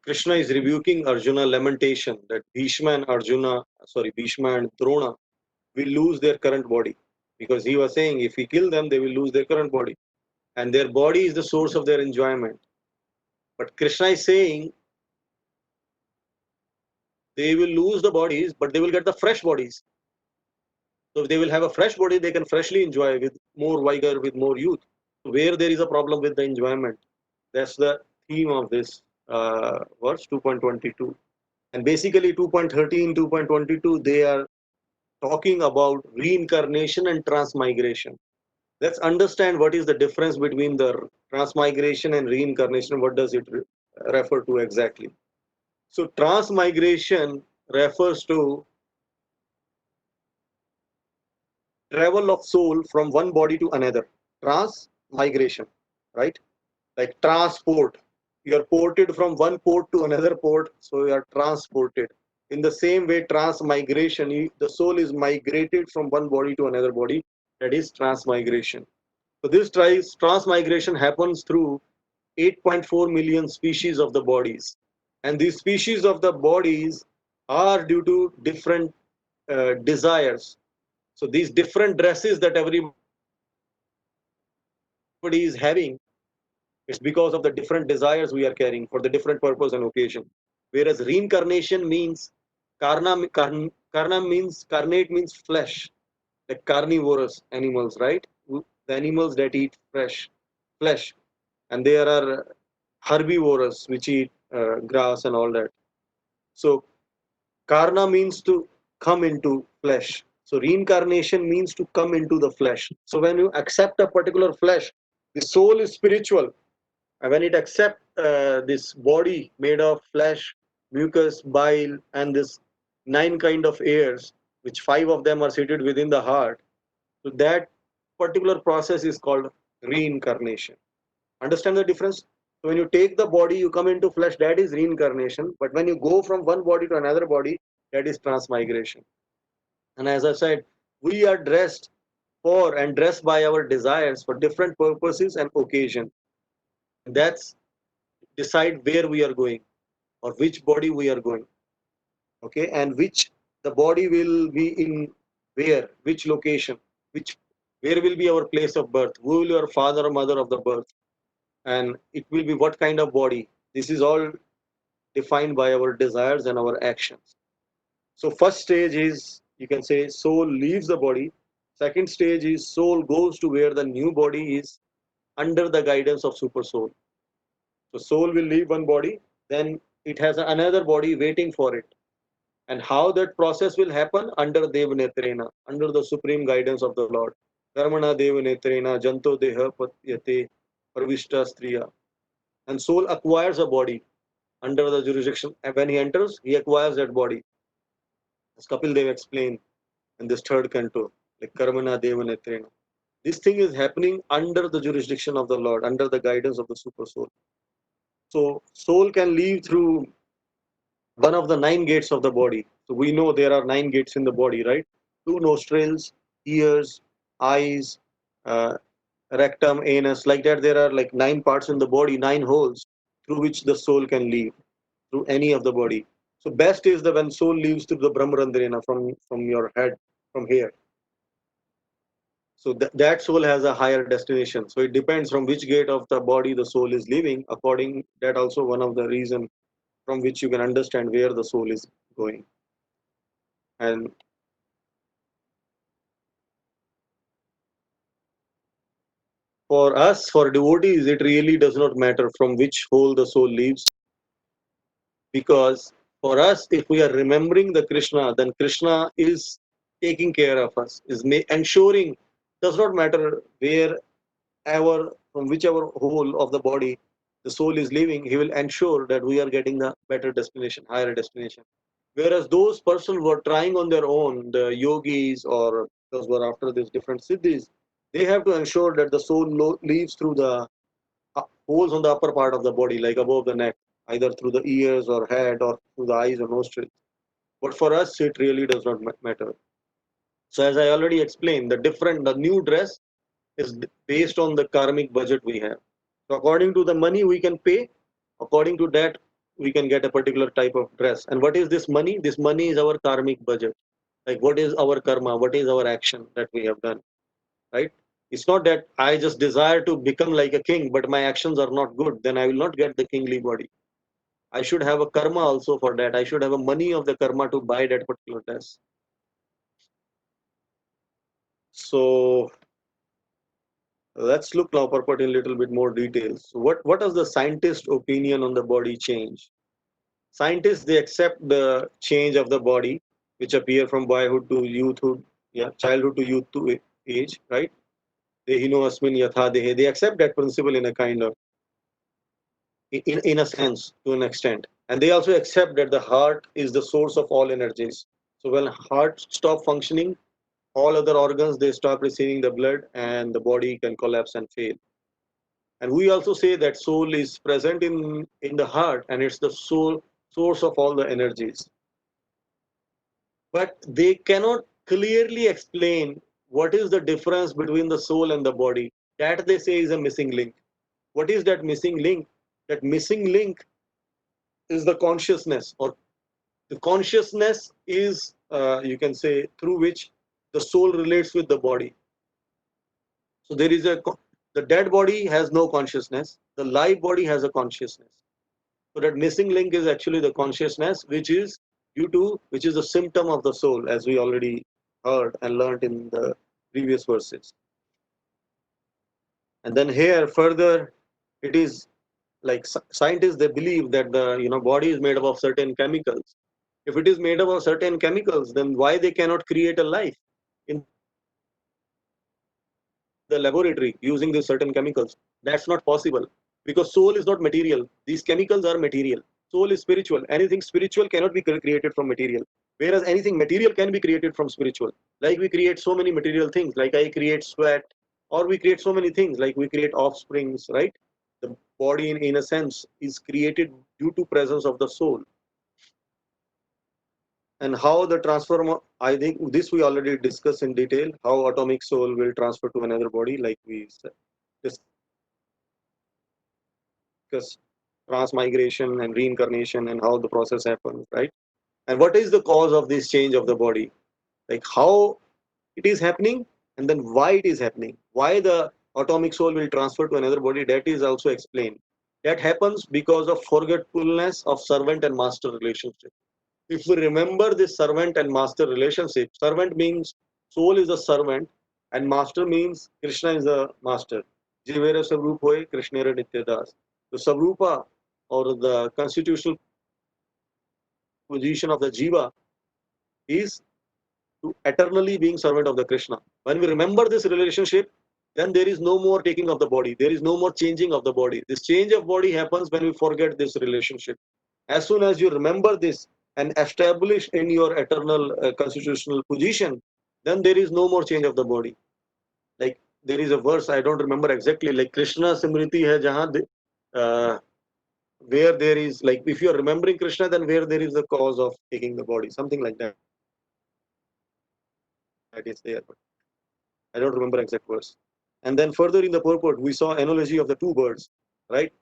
Krishna is rebuking Arjuna lamentation that Bhishma and Drona will lose their current body, because he was saying if we kill them, they will lose their current body, and their body is the source of their enjoyment. But Krishna is saying they will lose the bodies, but they will get the fresh bodies. So if they will have a fresh body, they can freshly enjoy with more vigor, with more youth. Where there is a problem with the enjoyment, that's the theme of this verse 2.22. And basically 2.13, 2.22, they are talking about reincarnation and transmigration. Let's understand what is the difference between the transmigration and reincarnation. What does it refer to exactly? So transmigration refers to travel of soul from one body to another. Transmigration, right? Like transport. You are ported from one port to another port, so you are transported. In the same way, transmigration, the soul is migrated from one body to another body. That is transmigration. So this transmigration happens through 8.4 million species of the bodies. And these species of the bodies are due to different desires. So these different dresses that everybody is having, it's because of the different desires we are carrying for the different purpose and occasion. Whereas reincarnation means karna means carnate means flesh, like carnivorous animals, right? The animals that eat flesh, and there are herbivorous which eat grass and all that. So karna means to come into flesh. So reincarnation means to come into the flesh. So when you accept a particular flesh, the soul is spiritual. And when it accepts this body made of flesh, mucus, bile, and this 9 kind of airs, which 5 of them are seated within the heart, so that particular process is called reincarnation. Understand the difference? So when you take the body, you come into flesh, that is reincarnation. But when you go from one body to another body, that is transmigration. And as I said, we are dressed for and dressed by our desires for different purposes and occasion. That's decide where we are going or which body we are going. Okay, and which the body will be in where, which location, which where will be our place of birth, who will be our father or mother of the birth, and it will be what kind of body. This is all defined by our desires and our actions. So first stage is, you can say, soul leaves the body. Second stage is soul goes to where the new body is under the guidance of super soul. So soul will leave one body, then it has another body waiting for it. And how that process will happen under Devanetrena, under the supreme guidance of the Lord. Karmana Devanetrena, Janto Deha Patyate Pravishta Striya. And soul acquires a body under the jurisdiction. And when he enters, he acquires that body. As Kapil Dev explained in this third canto, like Karmana Devanetrena. This thing is happening under the jurisdiction of the Lord, under the guidance of the super soul. So soul can leave through one of the 9 gates of the body. So we know there are 9 gates in the body, right? 2 nostrils, ears, eyes, uh, rectum, anus, like that. There are like 9 parts in the body, 9 holes through which the soul can leave through any of the body. So best is the when soul leaves through the Brahmarandrena from your head, from here. So that soul has a higher destination. So it depends from which gate of the body the soul is leaving. According that also one of the reason from which you can understand where the soul is going. And for us, for devotees, it really does not matter from which hole the soul leaves, because for us, if we are remembering the Krishna, then Krishna is taking care of us, is ensuring. Does not matter wherever, from whichever hole of the body the soul is leaving, he will ensure that we are getting the better destination, higher destination. Whereas those persons who are trying on their own, the yogis or those who are after these different siddhis, they have to ensure that the soul leaves through the holes on the upper part of the body, like above the neck, either through the ears or head or through the eyes or nostrils. But for us, it really does not matter. So as I already explained, the new dress is based on the karmic budget we have. So according to the money we can pay, according to that we can get a particular type of dress. And what is this money? This money is our karmic budget. Like what is our karma? What is our action that we have done? Right? It's not that I just desire to become like a king, but my actions are not good. Then I will not get the kingly body. I should have a karma also for that. I should have a money of the karma to buy that particular dress. So let's look now purport in a little bit more details. What is the scientist opinion on the body change? Scientists, they accept the change of the body, which appear from boyhood to youthhood, childhood to youth to age, right? Dehino asmin yatha dehe. They accept that principle in a kind of, in a sense, to an extent. And they also accept that the heart is the source of all energies. So when heart stop functioning, all other organs, they stop receiving the blood and the body can collapse and fail. And we also say that soul is present in the heart and it's the source of all the energies. But they cannot clearly explain what is the difference between the soul and the body. That they say is a missing link. What is that missing link? That missing link is the consciousness, or the consciousness is, you can say, through which the soul relates with the body. So there is the dead body has no consciousness, the live body has a consciousness. So that missing link is actually the consciousness, which is which is a symptom of the soul, as we already heard and learned in the previous verses. And then here further, it is like scientists, they believe that the body is made up of certain chemicals. If it is made up of certain chemicals, then why they cannot create a life in the laboratory using these certain chemicals? That's not possible, because soul is not material. These chemicals are material. Soul is spiritual. Anything spiritual cannot be created from material, whereas anything material can be created from spiritual. Like we create so many material things, like I create sweat, or we create so many things, like we create offsprings, right? The body, in a sense, is created due to presence of the soul. and how the transform. I think this we already discussed in detail. How atomic soul will transfer to another body, like we discussed transmigration and reincarnation and how the process happens, right? And what is the cause of this change of the body? Like how it is happening, and then why it is happening. Why the atomic soul will transfer to another body, that is also explained. That happens because of forgetfulness of servant and master relationship. If we remember this servant and master relationship, servant means soul is a servant, and master means Krishna is the master. Jivera Savrup hoy, Krishnera Nityadas. The Savrupa, or the constitutional position of the Jiva, is to eternally being servant of the Krishna. When we remember this relationship, then there is no more taking of the body. There is no more changing of the body. This change of body happens when we forget this relationship. As soon as you remember this and establish in your eternal constitutional position, then there is no more change of the body. Like there is a verse, I don't remember exactly, like Krishna Simriti hai jahan, where there is, like, if you are remembering Krishna, then where there is the cause of taking the body, something like that. That is there, but I don't remember exact verse. And then further in the purport, we saw analogy of the two birds, right?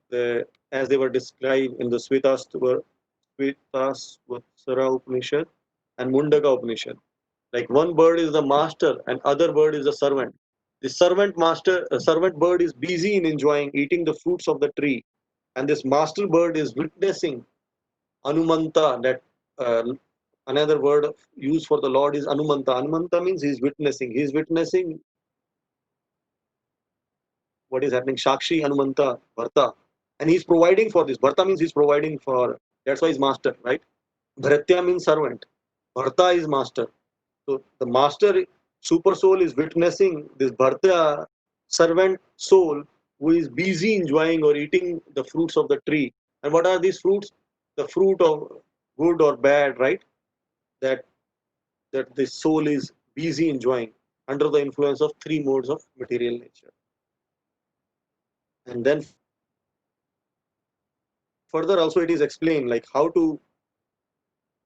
As they were described in the Svetasvara Upanishad and Mundaka Upanishad. Like one bird is the master and other bird is the servant. The servant bird is busy in enjoying eating the fruits of the tree, and this master bird is witnessing Anumanta. That another word used for the Lord is Anumanta. Anumanta means he's witnessing. He's witnessing what is happening. Shakshi, Anumanta, Bharta, and he's providing for this. Bharta means he's providing for. That's why he's master, right? Bharatya means servant. Bharta is master. So the master super soul is witnessing this Bharta servant soul who is busy enjoying or eating the fruits of the tree. And what are these fruits? The fruit of good or bad, right? That the soul is busy enjoying under the influence of three modes of material nature. And then further also it is explained like how to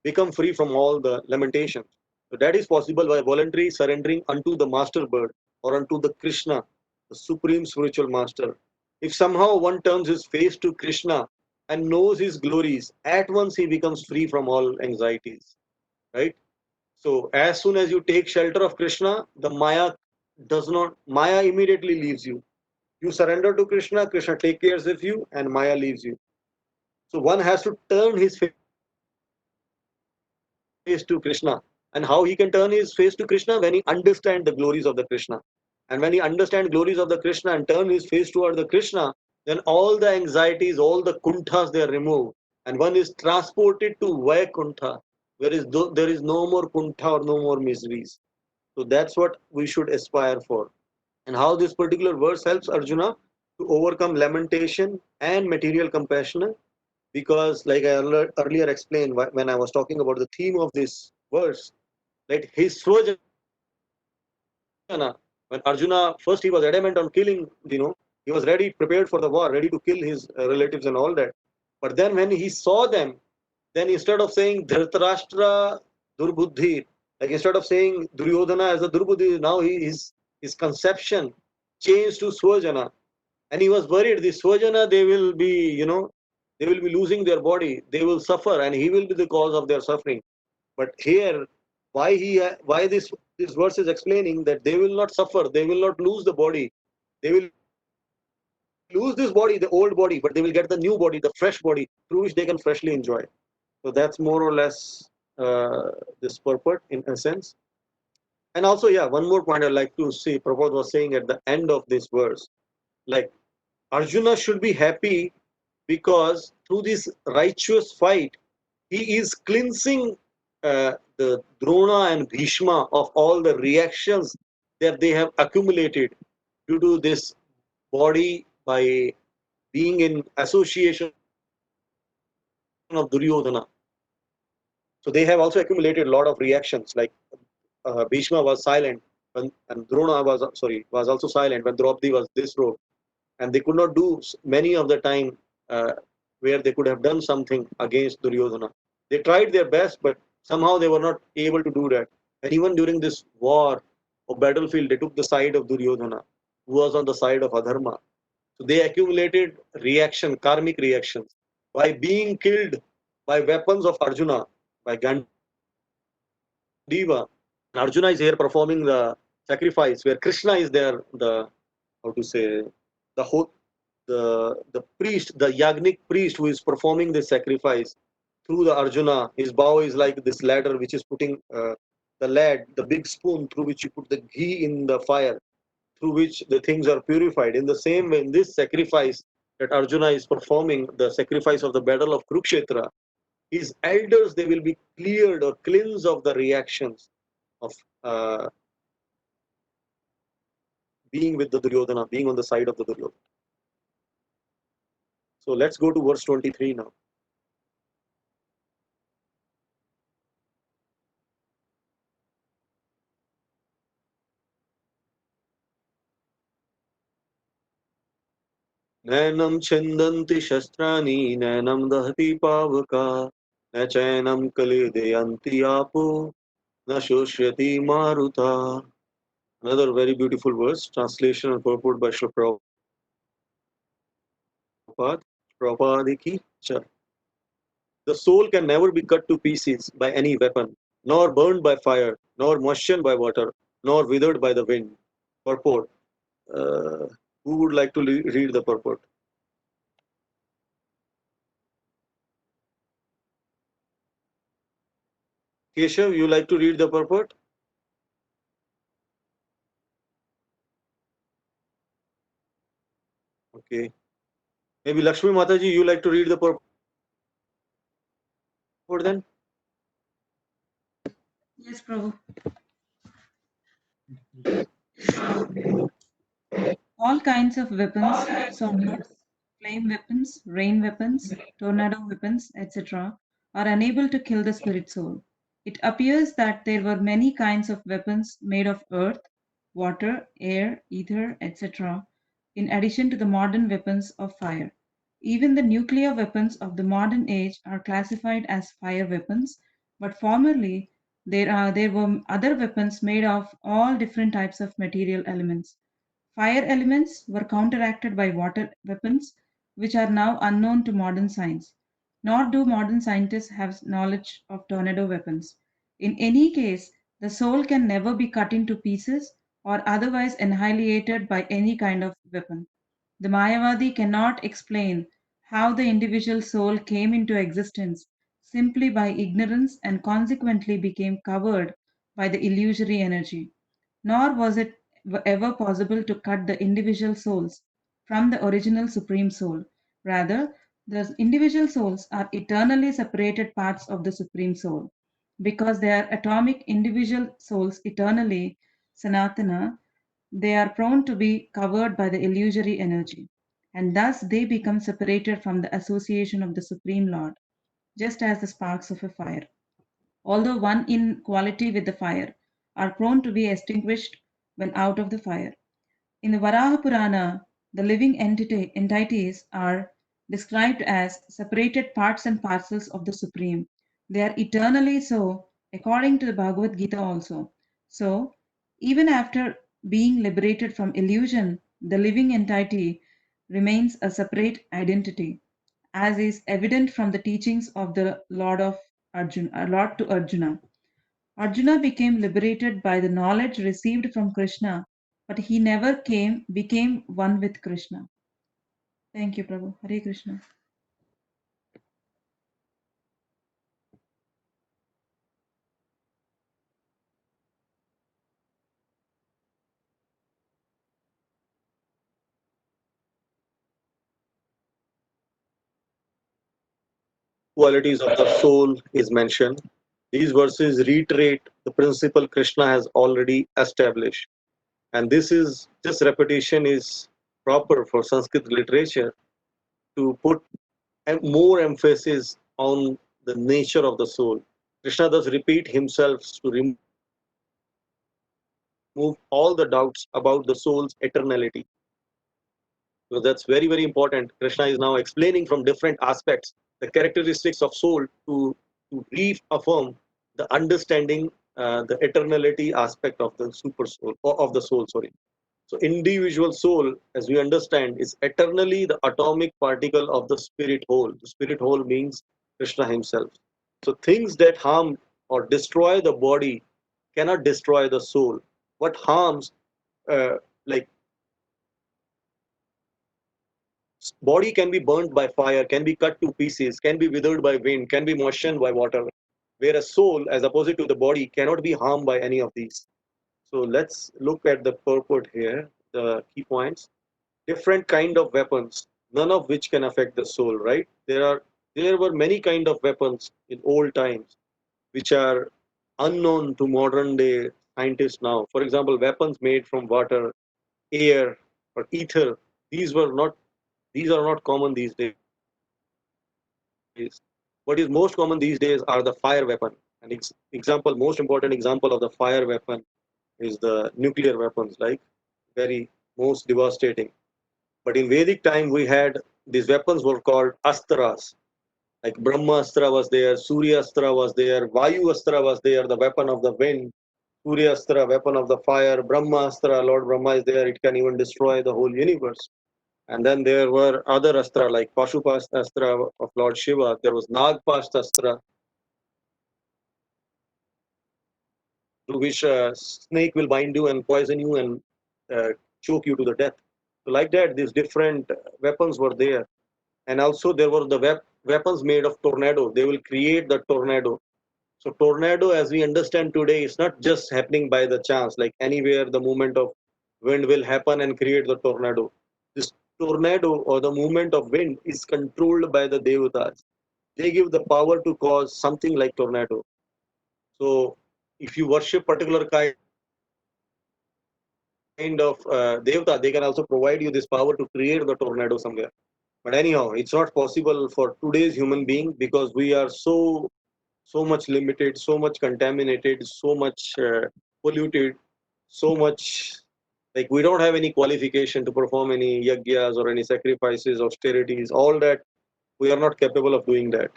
become free from all the lamentations. So that is possible by voluntarily surrendering unto the master bird or unto the Krishna, the supreme spiritual master. If somehow one turns his face to Krishna and knows his glories, at once he becomes free from all anxieties. Right? So as soon as you take shelter of Krishna, the Maya immediately leaves you. You surrender to Krishna, Krishna takes care of you, and Maya leaves you. So one has to turn his face to Krishna. And how he can turn his face to Krishna? When he understands the glories of the Krishna. And when he understands glories of the Krishna and turn his face toward the Krishna, then all the anxieties, all the kunthas, they are removed. And one is transported to Vaikuntha, where there is no more kuntha or no more miseries. So that's what we should aspire for. And how this particular verse helps Arjuna to overcome lamentation and material compassion, because like I earlier explained when I was talking about the theme of this verse, right? His Swajana, when Arjuna first he was adamant on killing, he was ready, prepared for the war, ready to kill his relatives and all that. But then when he saw them, then instead of saying Dhritarashtra Durbuddhi, like instead of saying Duryodhana as a Durbuddhi, now his conception changed to Swajana. And he was worried, the Swajana, they will be losing their body, they will suffer, and he will be the cause of their suffering. But here, why this verse is explaining that they will not suffer, they will not lose the body, they will lose this body, the old body, but they will get the new body, the fresh body, through which they can freshly enjoy. So that's more or less this purport in a sense. And also, yeah, one more point I'd like to see, Prabhupada was saying at the end of this verse, like Arjuna should be happy because through this righteous fight, he is cleansing the Drona and Bhishma of all the reactions that they have accumulated due to this body by being in association of Duryodhana. So they have also accumulated a lot of reactions. Like Bhishma was silent and Drona was also silent when Draupadi was disrobed, and they could not do many of the time where they could have done something against Duryodhana. They tried their best, but Somehow they were not able to do that. And even during this war or battlefield, they took the side of Duryodhana, who was on the side of Adharma. So they accumulated reaction, karmic reactions, by being killed by weapons of Arjuna, by Gandiva. And Arjuna is here performing the sacrifice, where Krishna is there, the, how to say, the whole, the priest, the Yagnik priest who is performing the sacrifice through the Arjuna. His bow is like this ladder which is putting the lad, the big spoon through which you put the ghee in the fire, through which the things are purified. In the same way, in this sacrifice that Arjuna is performing, the sacrifice of the battle of Kurukshetra, his elders, they will be cleared or cleansed of the reactions of being with the Duryodhana, being on the side of the Duryodhana. So let's go to verse 23 now. नैनं छिन्दन्ति शस्त्राणि नैनं दहति पावका न चैनं कलिदयन्ति आपो न शोष्यति मारुता. Another very beautiful verse, translation and purport by Srila Prabhupada ki cha. The soul can never be cut to pieces by any weapon, nor burned by fire, nor moistened by water, nor withered by the wind. Purport. Who would like to read the purport? Keshav, you like to read the purport? Okay. Maybe Lakshmi Mataji, you like to read the purport then? Yes, Prabhu. All kinds of weapons, swords, flame weapons, rain weapons, tornado weapons, etc., are unable to kill the spirit soul. It appears that there were many kinds of weapons made of earth, water, air, ether, etc., in addition to the modern weapons of fire. Even the nuclear weapons of the modern age are classified as fire weapons, but formerly there were other weapons made of all different types of material elements. Fire elements were counteracted by water weapons, which are now unknown to modern science. Nor do modern scientists have knowledge of tornado weapons. In any case, the soul can never be cut into pieces or otherwise annihilated by any kind of weapon. The Mayavadi cannot explain how the individual soul came into existence simply by ignorance and consequently became covered by the illusory energy. Nor was it ever possible to cut the individual souls from the original Supreme Soul. Rather, the individual souls are eternally separated parts of the Supreme Soul. Because they are atomic individual souls eternally, Sanatana, they are prone to be covered by the illusory energy, and thus they become separated from the association of the Supreme Lord, just as the sparks of a fire, although one in quality with the fire, are prone to be extinguished when out of the fire. In the Varaha Purana, the living entities are described as separated parts and parcels of the Supreme. They are eternally so, according to the Bhagavad Gita also. So, even after being liberated from illusion, the living entity remains a separate identity, as is evident from the teachings of the Lord to Arjuna. Arjuna became liberated by the knowledge received from Krishna, but he never became one with Krishna. Thank you, Prabhu. Hare Krishna. Qualities of the soul is mentioned. These verses reiterate the principle Krishna has already established. And this repetition is proper for Sanskrit literature to put more emphasis on the nature of the soul. Krishna does repeat himself to remove all the doubts about the soul's eternality. So that's very, very important. Krishna is now explaining from different aspects the characteristics of soul to reaffirm the understanding the eternality aspect of the super soul, or of the soul, sorry. So individual soul, as we understand, is eternally the atomic particle of the spirit whole. The spirit whole means Krishna himself. So things that harm or destroy the body cannot destroy the soul. What harms, like body can be burnt by fire, can be cut to pieces, can be withered by wind, can be moistened by water. Whereas soul, as opposite to the body, cannot be harmed by any of these. So let's look at the purport here, the key points. Different kind of weapons, none of which can affect the soul, right? There were many kind of weapons in old times which are unknown to modern day scientists now. For example, weapons made from water, air, or ether. These were not these are not common these days. What is most common these days are the fire weapon. An example, most important example of the fire weapon is the nuclear weapons, like very most devastating. But in Vedic time, we had these weapons were called astras. Like Brahmastra was there, Suryastra was there, Vayu Astra was there, the weapon of the wind, Suryastra, weapon of the fire, Brahmastra, Lord Brahma is there, it can even destroy the whole universe. And then there were other astra like Pashupastra of Lord Shiva, there was Nagpastastra, through which a snake will bind you and poison you and choke you to the death. So like that, these different weapons were there. And also there were the weapons made of tornado. They will create the tornado. So tornado, as we understand today, is not just happening by the chance, like anywhere the movement of wind will happen and create the tornado. This tornado or the movement of wind is controlled by the devatas. They give the power to cause something like tornado. So if you worship particular kind of devata, they can also provide you this power to create the tornado somewhere. But anyhow, it's not possible for today's human being because we are so much limited, so much contaminated, so much polluted, so much like we don't have any qualification to perform any yagyas or any sacrifices, austerities, all that we are not capable of doing that.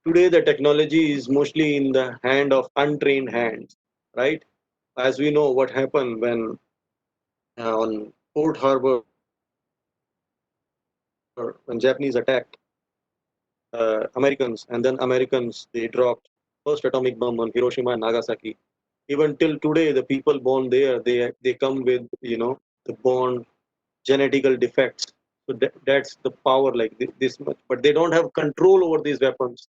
Today, the technology is mostly in the hand of untrained hands, right? As we know, what happened when on Port Harbor, when Japanese attacked Americans, and then Americans they dropped first atomic bomb on Hiroshima and Nagasaki. Even till today, the people born there they come with the born genetical defects. So that's the power like this much, but they don't have control over these weapons.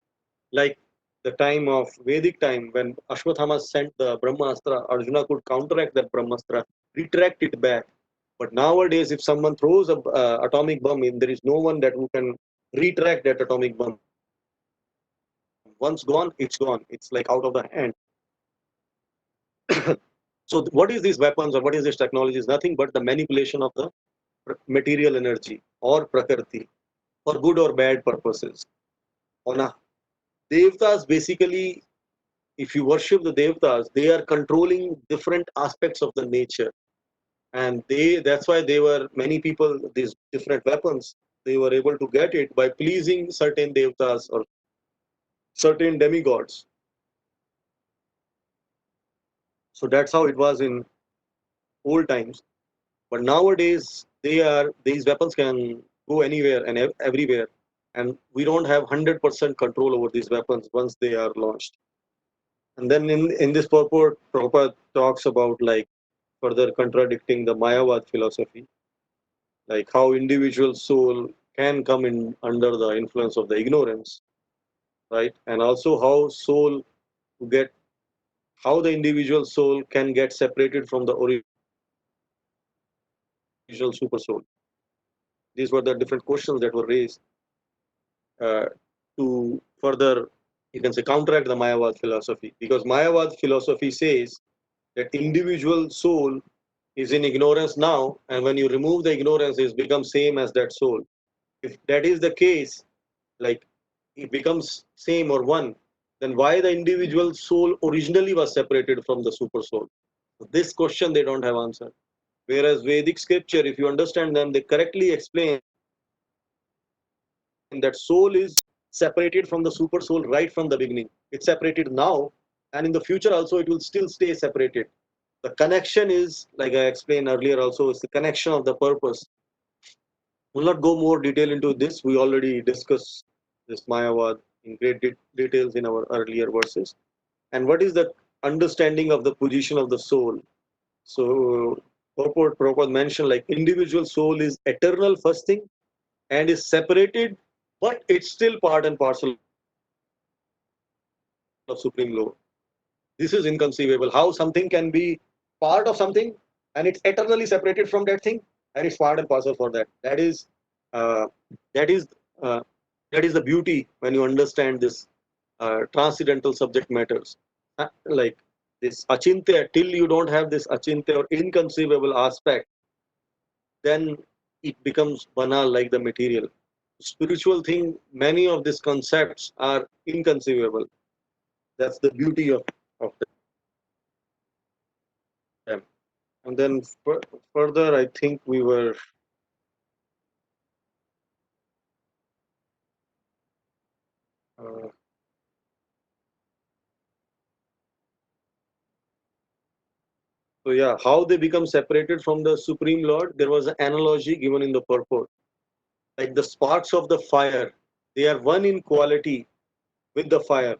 Like the time of Vedic time when Ashwatthama sent the Brahmastra, Arjuna could counteract that Brahmastra, retract it back. But nowadays, if someone throws a atomic bomb in, there is no one that who can retract that atomic bomb. Once gone, it's gone. It's like out of the hand. So what is these weapons or what is this technology is nothing but the manipulation of the material energy or prakriti for good or bad purposes. Ona. Devtas basically, if you worship the Devtas, they are controlling different aspects of the nature. And that's why they were many people, these different weapons, they were able to get it by pleasing certain Devtas or certain demigods. So that's how it was in old times. But nowadays, these weapons can go anywhere and everywhere, and we don't have 100% control over these weapons once they are launched. And then in this purport, Prabhupada talks about like further contradicting the Mayavad philosophy, like how individual soul can come in under the influence of the ignorance, right? And also get how the individual soul can get separated from the original super soul. These were the different questions that were raised uh, to further, you can say, counteract the Mayavad philosophy. Because Mayavad philosophy says that individual soul is in ignorance now, and when you remove the ignorance, it becomes same as that soul. If that is the case, like it becomes same or one, then why the individual soul originally was separated from the super soul? This question they don't have answer. Whereas Vedic scripture, if you understand them, they correctly explain that soul is separated from the super soul right from the beginning. It's separated now, and in the future also it will still stay separated. The connection is, like I explained earlier also, is the connection of the purpose. We'll not go more detail into this. We already discussed this Mayavad in great details in our earlier verses. And what is the understanding of the position of the soul? So Prabhupada mentioned, like, individual soul is eternal first thing and is separated, but it's still part and parcel of Supreme Lord. This is inconceivable. How something can be part of something and it's eternally separated from that thing, and it's part and parcel for that. Uh, that is uh, that is the beauty when you understand this transcendental subject matters. Like this achintya, till you don't have this achintya or inconceivable aspect, then it becomes banal like the material. Spiritual thing, many of these concepts are inconceivable. That's the beauty of them. And then further, I think we were uh, so yeah, how they become separated from the Supreme Lord. There was an analogy given in the purport. Like the sparks of the fire, they are one in quality with the fire.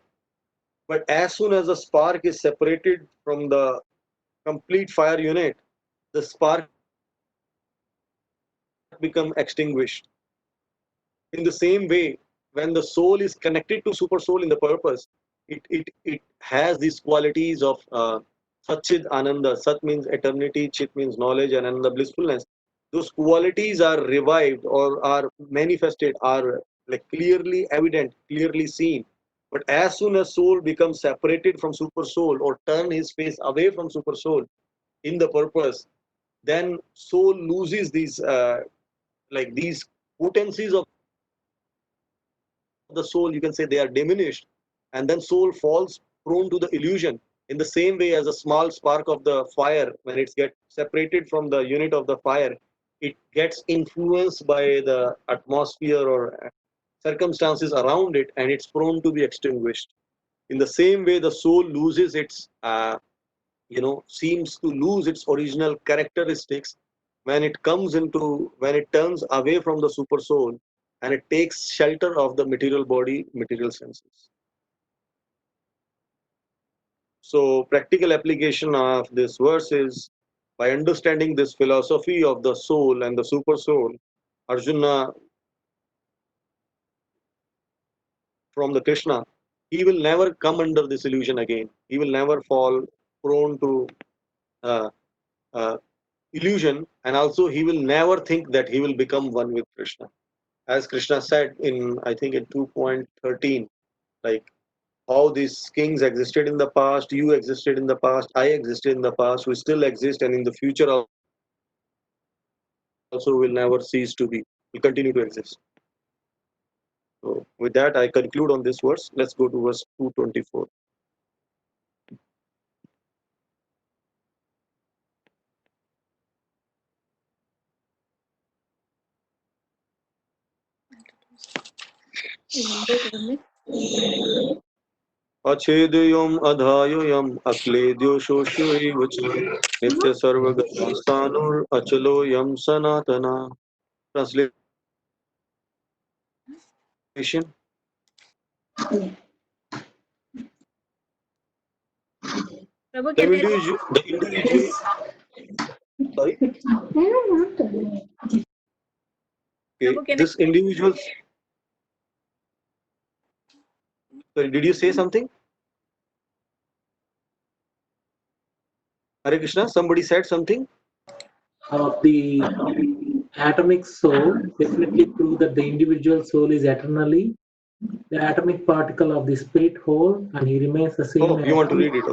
But as soon as the spark is separated from the complete fire unit, the spark become extinguished. In the same way, when the soul is connected to super soul in the purpose, it has these qualities of Satchid Ananda. Sat means eternity, Chit means knowledge, and Ananda blissfulness. Those qualities are revived or are manifested, are like clearly evident, clearly seen. But as soon as soul becomes separated from super soul or turn his face away from super soul in the purpose, then soul loses these like these potencies of the soul, you can say they are diminished, and then soul falls prone to the illusion. In the same way as a small spark of the fire, when it gets separated from the unit of the fire, it gets influenced by the atmosphere or circumstances around it, and it's prone to be extinguished. In the same way, the soul loses its seems to lose its original characteristics when it turns away from the super soul and it takes shelter of the material body, material senses. So practical application of this verse is, by understanding this philosophy of the soul and the super soul, Arjuna from the Krishna, he will never come under this illusion again. He will never fall prone to uh, uh, illusion, and also he will never think that he will become one with Krishna. As Krishna said in, I think, in 2.13, like how these kings existed in the past, you existed in the past, I existed in the past, we still exist, and in the future also will never cease to be, will continue to exist. So with that, I conclude on this verse. Let's go to verse 224. Achedayam adhayayam akledyo shoshoiva cha nitya sarvagastanur achaloyam sanatana. Translation. Prabhu, The can I individual, sorry, okay, Prabhu, can this individual. Sorry, did you say something? Hare Krishna, somebody said something. The atomic soul definitely prove that the individual soul is eternally the atomic particle of the spirit whole, and he remains the same Oh, you want to read it?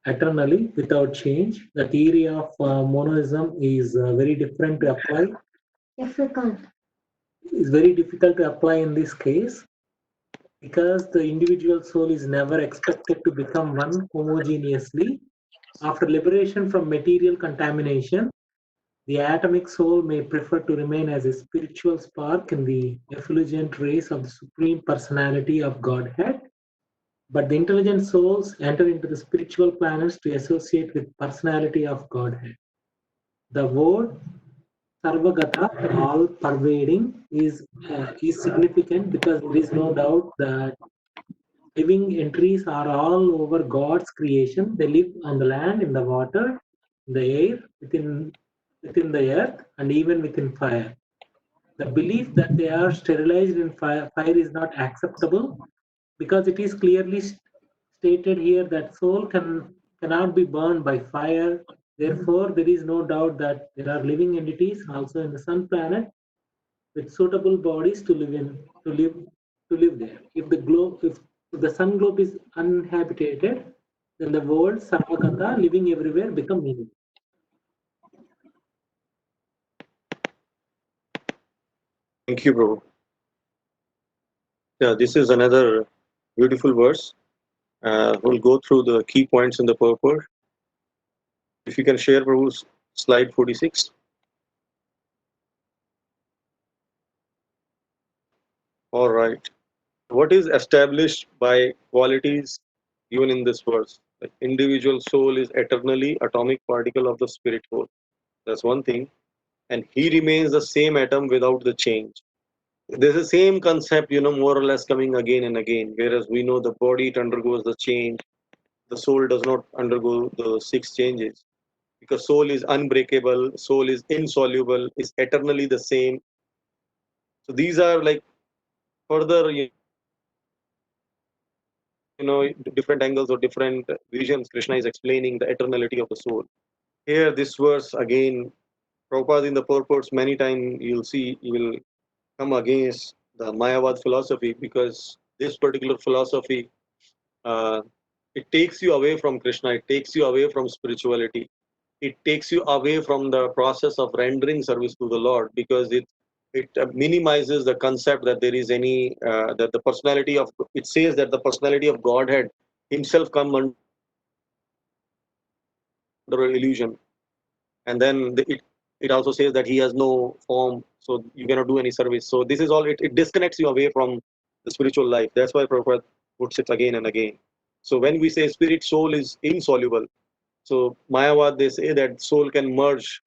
eternally without change. The theory of monism is very different to apply. It's very difficult to apply in this case because the individual soul is never expected to become one homogeneously. After liberation from material contamination, the atomic soul may prefer to remain as a spiritual spark in the effulgent rays of the Supreme Personality of Godhead. But the intelligent souls enter into the spiritual planets to associate with personality of Godhead. The word Sarvagata, all pervading, is significant because there is no doubt that living entities are all over God's creation. They live on the land, in the water, in the air, within the earth, and even within fire. The belief that they are sterilized in fire is not acceptable because it is clearly stated here that soul cannot be burned by fire. Therefore, there is no doubt that there are living entities also in the sun planet with suitable bodies to live there. If the sun globe is uninhabited, then the world Sarvagata, living everywhere, become meaningless. Thank you, bro. Yeah, this is another beautiful verse. We'll go through the key points in the purport. If you can share, Prabhu, slide 46. All right. What is established by qualities given in this verse? The individual soul is eternally atomic particle of the spirit whole. That's one thing. And he remains the same atom without the change. There's the same concept, more or less coming again and again. Whereas we know the body, it undergoes the change. The soul does not undergo the 6 changes. Because soul is unbreakable, soul is insoluble, is eternally the same. So these are like further, different angles or different visions. Krishna is explaining the eternality of the soul. Here, this verse again, Prabhupada in the purports, many times you'll see, he will come against the Mayavad philosophy because this particular philosophy, it takes you away from Krishna, it takes you away from spirituality, it takes you away from the process of rendering service to the Lord because it minimizes the concept that there is any that the personality of it says that the personality of Godhead himself come under illusion, and then it also says that he has no form, so you cannot do any service. So this is all it disconnects you away from the spiritual life. That's why Prabhupada puts it again and again. So when we say spirit soul is insoluble, so Mayavad, they say that soul can merge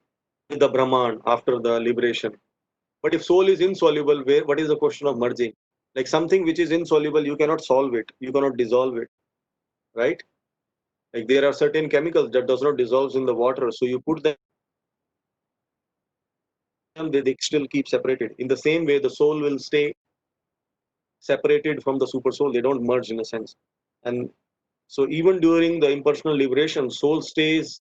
with the Brahman after the liberation. But if soul is insoluble, what is the question of merging? Like something which is insoluble, you cannot solve it, you cannot dissolve it, right? Like there are certain chemicals that does not dissolve in the water, so you put them, they still keep separated. In the same way, the soul will stay separated from the super soul. They don't merge in a sense. And so even during the impersonal liberation, soul stays,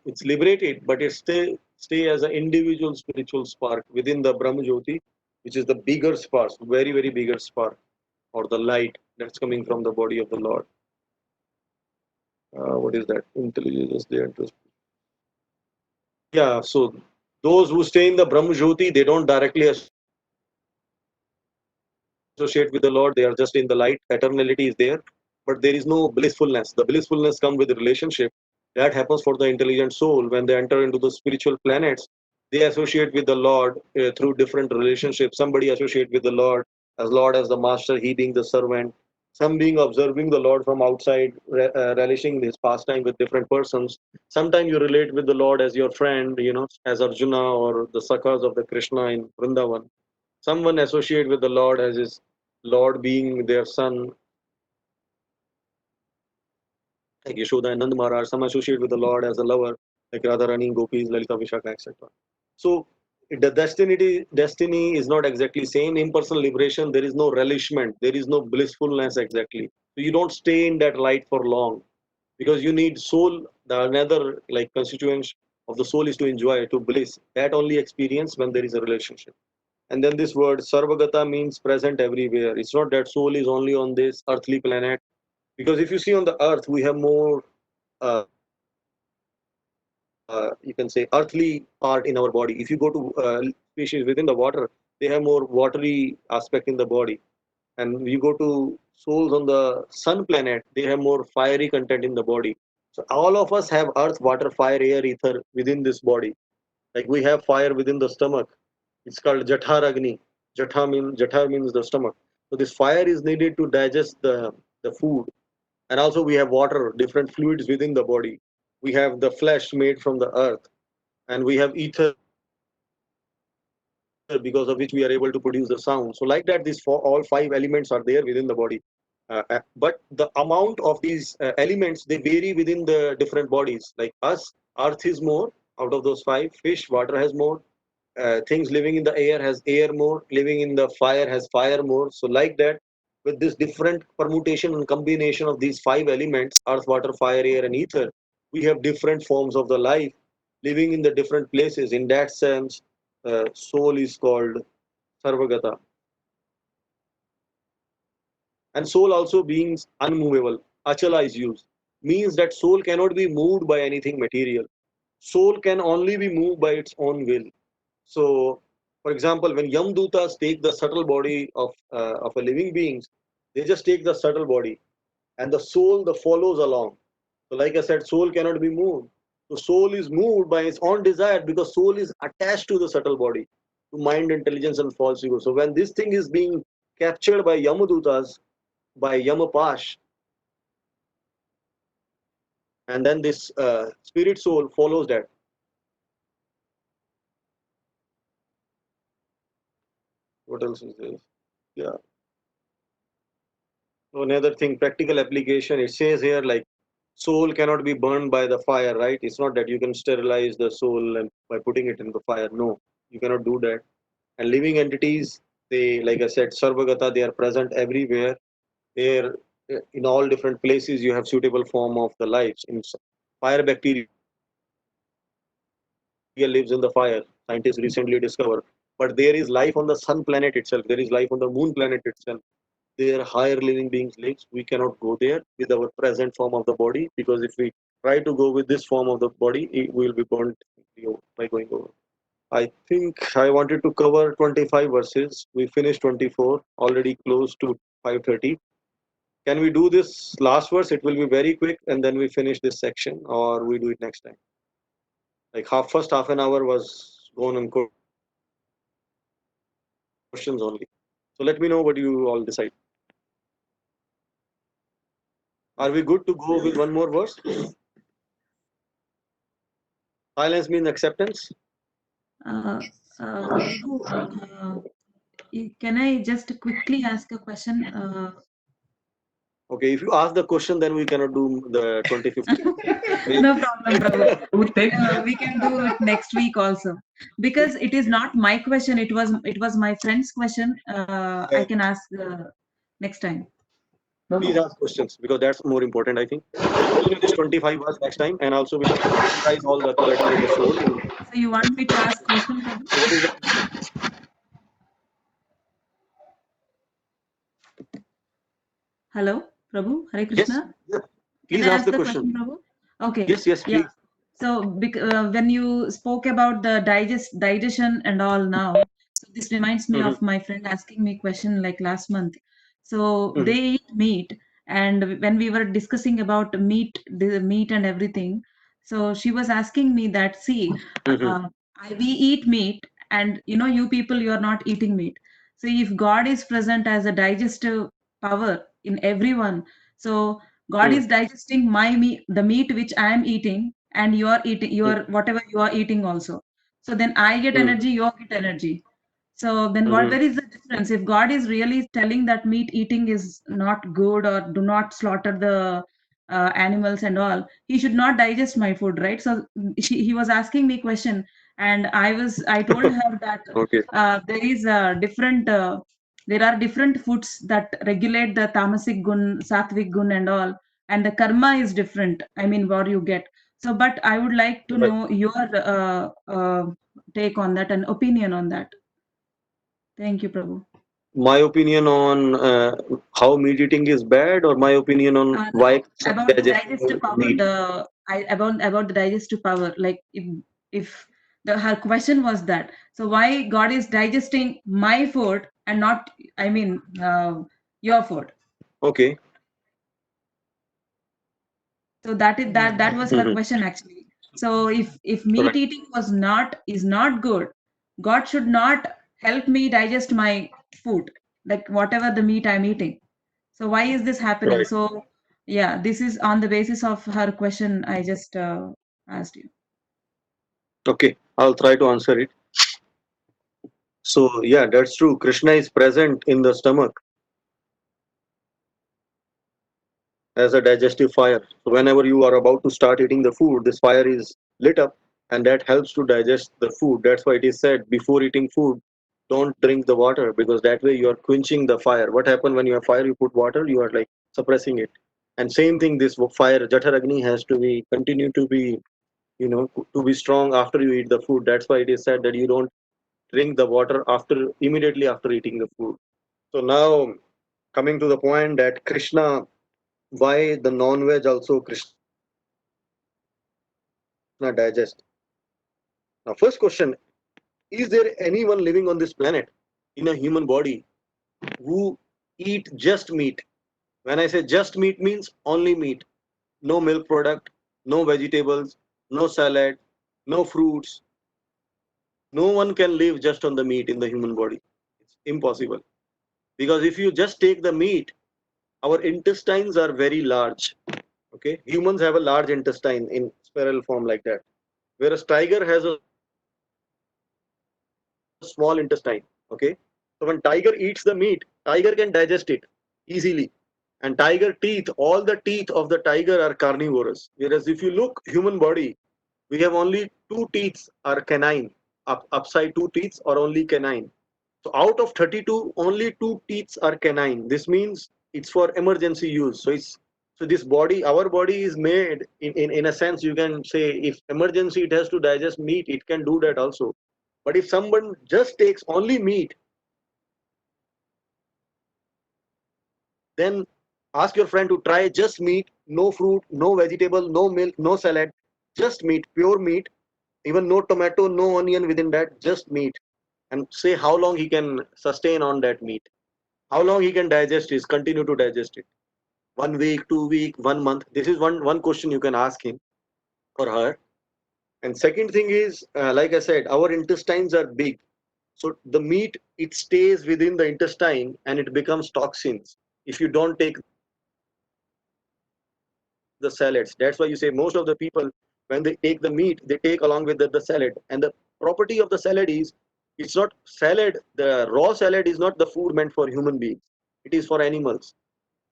it's liberated, but it stay as an individual spiritual spark within the Brahma Jyoti, which is the bigger spark, very, very bigger spark, or the light that's coming from the body of the Lord. What is that? Intelligence there. Yeah, so those who stay in the Brahma Jyoti, they don't directly associate with the Lord, they are just in the light. Eternality is there, but there is no blissfulness. The blissfulness comes with the relationship. That happens for the intelligent soul when they enter into the spiritual planets. They associate with the Lord through different relationships. Somebody associate with the Lord as the master, he being the servant. Some being observing the Lord from outside, relishing his pastime with different persons. Sometimes you relate with the Lord as your friend, as Arjuna or the Sakhas of the Krishna in Vrindavan. Someone associate with the Lord as his Lord being their son, like Yashoda and Nand Maharaj. Some associate with the Lord as a lover, like Radharani, Gopis, Lalita, Vishaka, etc. So the destiny is not exactly same. Impersonal liberation, there is no relishment, there is no blissfulness exactly. So you don't stay in that light for long because you need soul. The another like constituent of the soul is to enjoy, to bliss. That only experience when there is a relationship. And then this word Sarvagata means present everywhere. It's not that soul is only on this earthly planet. Because if you see on the earth, we have more, you can say, earthly part in our body. If you go to species within the water, they have more watery aspect in the body. And you go to souls on the sun planet, they have more fiery content in the body. So all of us have earth, water, fire, air, ether within this body. Like we have fire within the stomach. It's called Jathar Agni. Jatha means the stomach. So this fire is needed to digest the the food. And also we have water, different fluids within the body. We have the flesh made from the earth, and we have ether because of which we are able to produce the sound. So like that, these all five elements are there within the body. But the amount of these elements, they vary within the different bodies. Like us, earth is more out of those five. Fish, water has more. Things living in the air has air more. Living in the fire has fire more. So like that, with this different permutation and combination of these five elements, earth, water, fire, air, and ether, we have different forms of the life living in the different places. In that sense, soul is called Sarvagata. And soul also being unmovable, achala is used, means that soul cannot be moved by anything material. Soul can only be moved by its own will. So, for example, when Yamdutas take the subtle body of a living beings, they just take the subtle body, and the soul the follows along. So, like I said, soul cannot be moved. So, soul is moved by its own desire because soul is attached to the subtle body, to mind, intelligence, and false ego. So, when this thing is being captured by Yamadutas, by Yamapash, and then this spirit soul follows that. What else is there? Yeah. So another thing, practical application. It says here like soul cannot be burned by the fire, right? It's not that you can sterilize the soul and by putting it in the fire. No, you cannot do that. And living entities, they, like I said, Sarvagata, they are present everywhere. They're in all different places. You have suitable form of the lives. In fire, bacteria lives in the fire. Scientists recently discovered. But there is life on the sun planet itself. There is life on the moon planet itself. There higher living beings lives. We cannot go there with our present form of the body, because if we try to go with this form of the body, we will be burnt by going over. I think I wanted to cover 25 verses. We finished 24, already close to 5:30. Can we do this last verse? It will be very quick, and then we finish this section, or we do it next time. Like first half an hour was gone on questions only. So let me know what you all decide. Are we good to go with one more verse? Silence means acceptance. Prabhu, can I just quickly ask a question? Okay, if you ask the question, then we cannot do the 25th. No problem, Prabhu. Take- We can do it next week also, because it is not my question. It was my friend's question. I can ask next time. Please ask questions, because that's more important, I think. We'll do this 25 hours next time, and also we'll summarize all the qualities of the soul. So you want me to ask question, Prabhu? What is the Hello, Prabhu. Hare yes? Krishna. Yes. Can Please I ask ask the the question. question, Prabhu? Okay. Yes, yes, please. Yeah. So when you spoke about the digestion and all now, so this reminds me of my friend asking me question like last month. So they eat meat, and when we were discussing about meat, the meat and everything, so she was asking me that, see, we eat meat, and you people, you are not eating meat. So if God is present as a digestive power in everyone, so God is digesting my meat, the meat which I am eating, and you are eating whatever you are eating also. So then I get energy, you get energy. So then where is the difference? If God is really telling that meat eating is not good, or do not slaughter the animals and all, he should not digest my food, right? So he was asking me question, and I told her that Okay. there is a different there are different foods that regulate the tamasic gun, sattvic gun and all, and the karma is different. I mean, what you get. So, but I would like to know your take on that and opinion on that. Thank you, Prabhu. My opinion on how meat eating is bad, or my opinion on why About the digest digestive power, meat? about the digestive power. Like if her question was that, so why God is digesting my food and not, I mean, your food. Okay. So that was her question actually. So if meat eating is not good, God should not help me digest my food, like whatever the meat I'm eating. So why is this happening? Right. So yeah, this is on the basis of her question I just asked you. Okay, I'll try to answer it. So yeah, that's true. Krishna is present in the stomach as a digestive fire. So whenever you are about to start eating the food, this fire is lit up, and that helps to digest the food. That's why it is said before eating food, don't drink the water, because that way you are quenching the fire. What happens when you have fire? You put water, you are like suppressing it. And same thing, this fire, Jataragni, has to be continue to be, to be strong after you eat the food. That's why it is said that you don't drink the water after immediately after eating the food. So now coming to the point that Krishna, why the non-veg also Krishna digest. Now, first question: is there anyone living on this planet in a human body who eat just meat? When I say just meat, means only meat, no milk product, no vegetables, no salad, no fruits. No one can live just on the meat in the human body. It's impossible, because if you just take the meat, our intestines are very large. Okay, humans have a large intestine in spiral form like that, whereas tiger has a small intestine. Okay, so when tiger eats the meat, tiger can digest it easily. And tiger teeth, all the teeth of the tiger are carnivorous, whereas if you look human body, we have only two teeth are canine. Upside two teeth are only canine. So out of 32, only two teeth are canine. This means it's for emergency use. So this body, our body is made in a sense, you can say, if emergency it has to digest meat, it can do that also. But if someone just takes only meat, then ask your friend to try just meat, no fruit, no vegetable, no milk, no salad, just meat, pure meat, even no tomato, no onion within that, just meat, and say how long he can sustain on that meat, how long he can digest it, continue to digest it. 1 week, 2 week, 1 month. This is one question you can ask him or her. And second thing is, like I said, our intestines are big. So the meat, it stays within the intestine and it becomes toxins if you don't take the salads. That's why you say most of the people, when they take the meat, they take along with the salad. And the property of the salad is, it's not salad. The raw salad is not the food meant for human beings. It is for animals.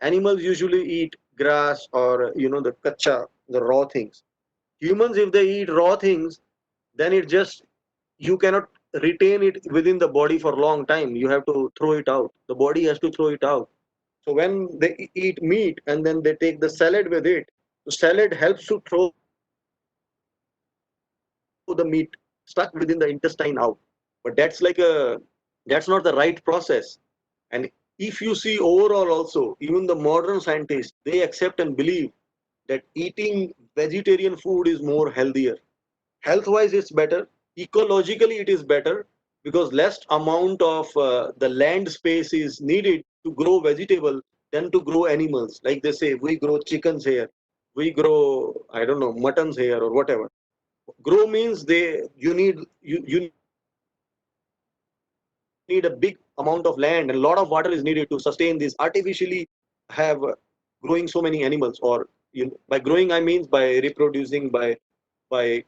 Animals usually eat grass or the kacha, the raw things. Humans, if they eat raw things, then it just, you cannot retain it within the body for a long time. You have to throw it out. The body has to throw it out. So when they eat meat and then they take the salad with it, the salad helps to throw the meat stuck within the intestine out. But that's not the right process. And if you see overall also, even the modern scientists, they accept and believe that eating vegetarian food is more healthier. Health wise it's better, ecologically it is better, because less amount of the land space is needed to grow vegetable than to grow animals. Like they say, we grow chickens here, we grow, I don't know, muttons here or whatever. Grow means you need a big amount of land and a lot of water is needed to sustain this artificially have growing so many animals. Or by growing I means by reproducing, by by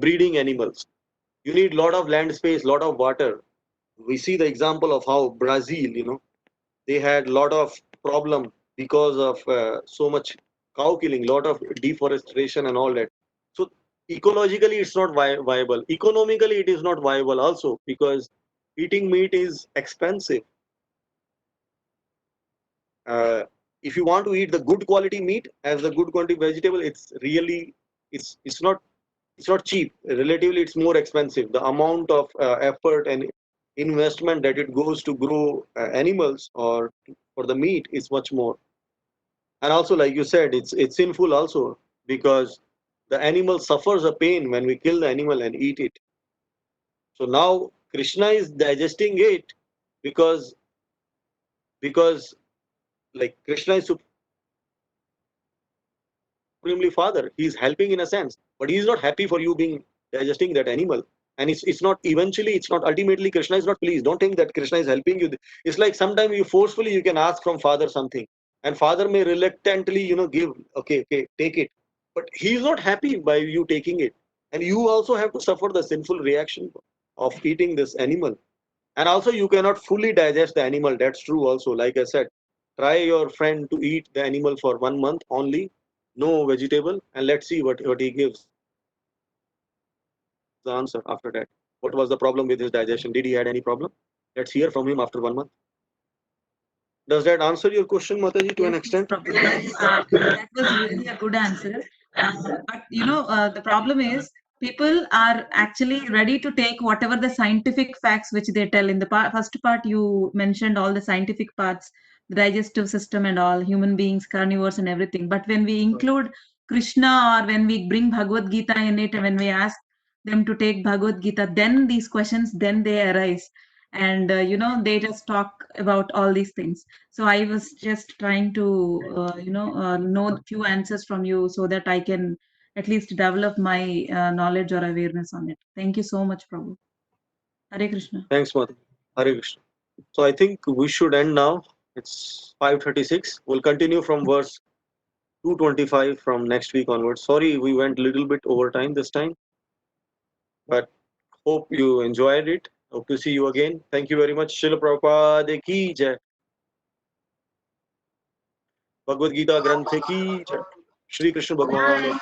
breeding animals. You need lot of land space, lot of water. We see the example of how Brazil, they had lot of problem because of so much cow killing, lot of deforestation and all that. So ecologically it's not viable, economically it is not viable also, because eating meat is expensive. uh, if you want to eat the good quality meat as the good quality vegetable, it's really, it's not cheap. Relatively it's more expensive. The amount of effort and investment that it goes to grow animals or for the meat is much more. And also, like you said, it's sinful also, because the animal suffers a pain when we kill the animal and eat it. So now Krishna is digesting it, because because like Krishna is supremely father, he is helping in a sense, but he is not happy for you being digesting that animal. And it's not eventually, it's not ultimately, Krishna is not pleased. Don't think that Krishna is helping you. It's like sometimes you forcefully, you can ask from father something, and father may reluctantly, give, okay, take it. But he is not happy by you taking it. And you also have to suffer the sinful reaction of eating this animal. And also you cannot fully digest the animal. That's true also. Like I said, try your friend to eat the animal for 1 month only, no vegetable, and let's see what he gives the answer after that. What was the problem with his digestion? Did he had any problem? Let's hear from him after 1 month. Does that answer your question, Mataji, to an Yes, extent? Prabhu. That was really a good answer. But the problem is people are actually ready to take whatever the scientific facts which they tell. In the first part, you mentioned all the scientific parts, the digestive system and all, human beings, carnivores, and everything. But when we include Krishna, or when we bring Bhagavad Gita in it, and when we ask them to take Bhagavad Gita, then these questions then they arise, and they just talk about all these things. So I was just trying to know a few answers from you so that I can at least develop my knowledge or awareness on it. Thank you so much, Prabhu. Hare Krishna. Thanks, Mataji. Hare Krishna. So I think we should end now. It's 5:36. We'll continue from verse 225 from next week onwards. Sorry, we went a little bit over time this time, but hope you enjoyed it. Hope to see you again. Thank you very much. Srila Prabhupada ki jai. Bhagavad Gita Granth ki jai. Shri Krishna Bhagwan.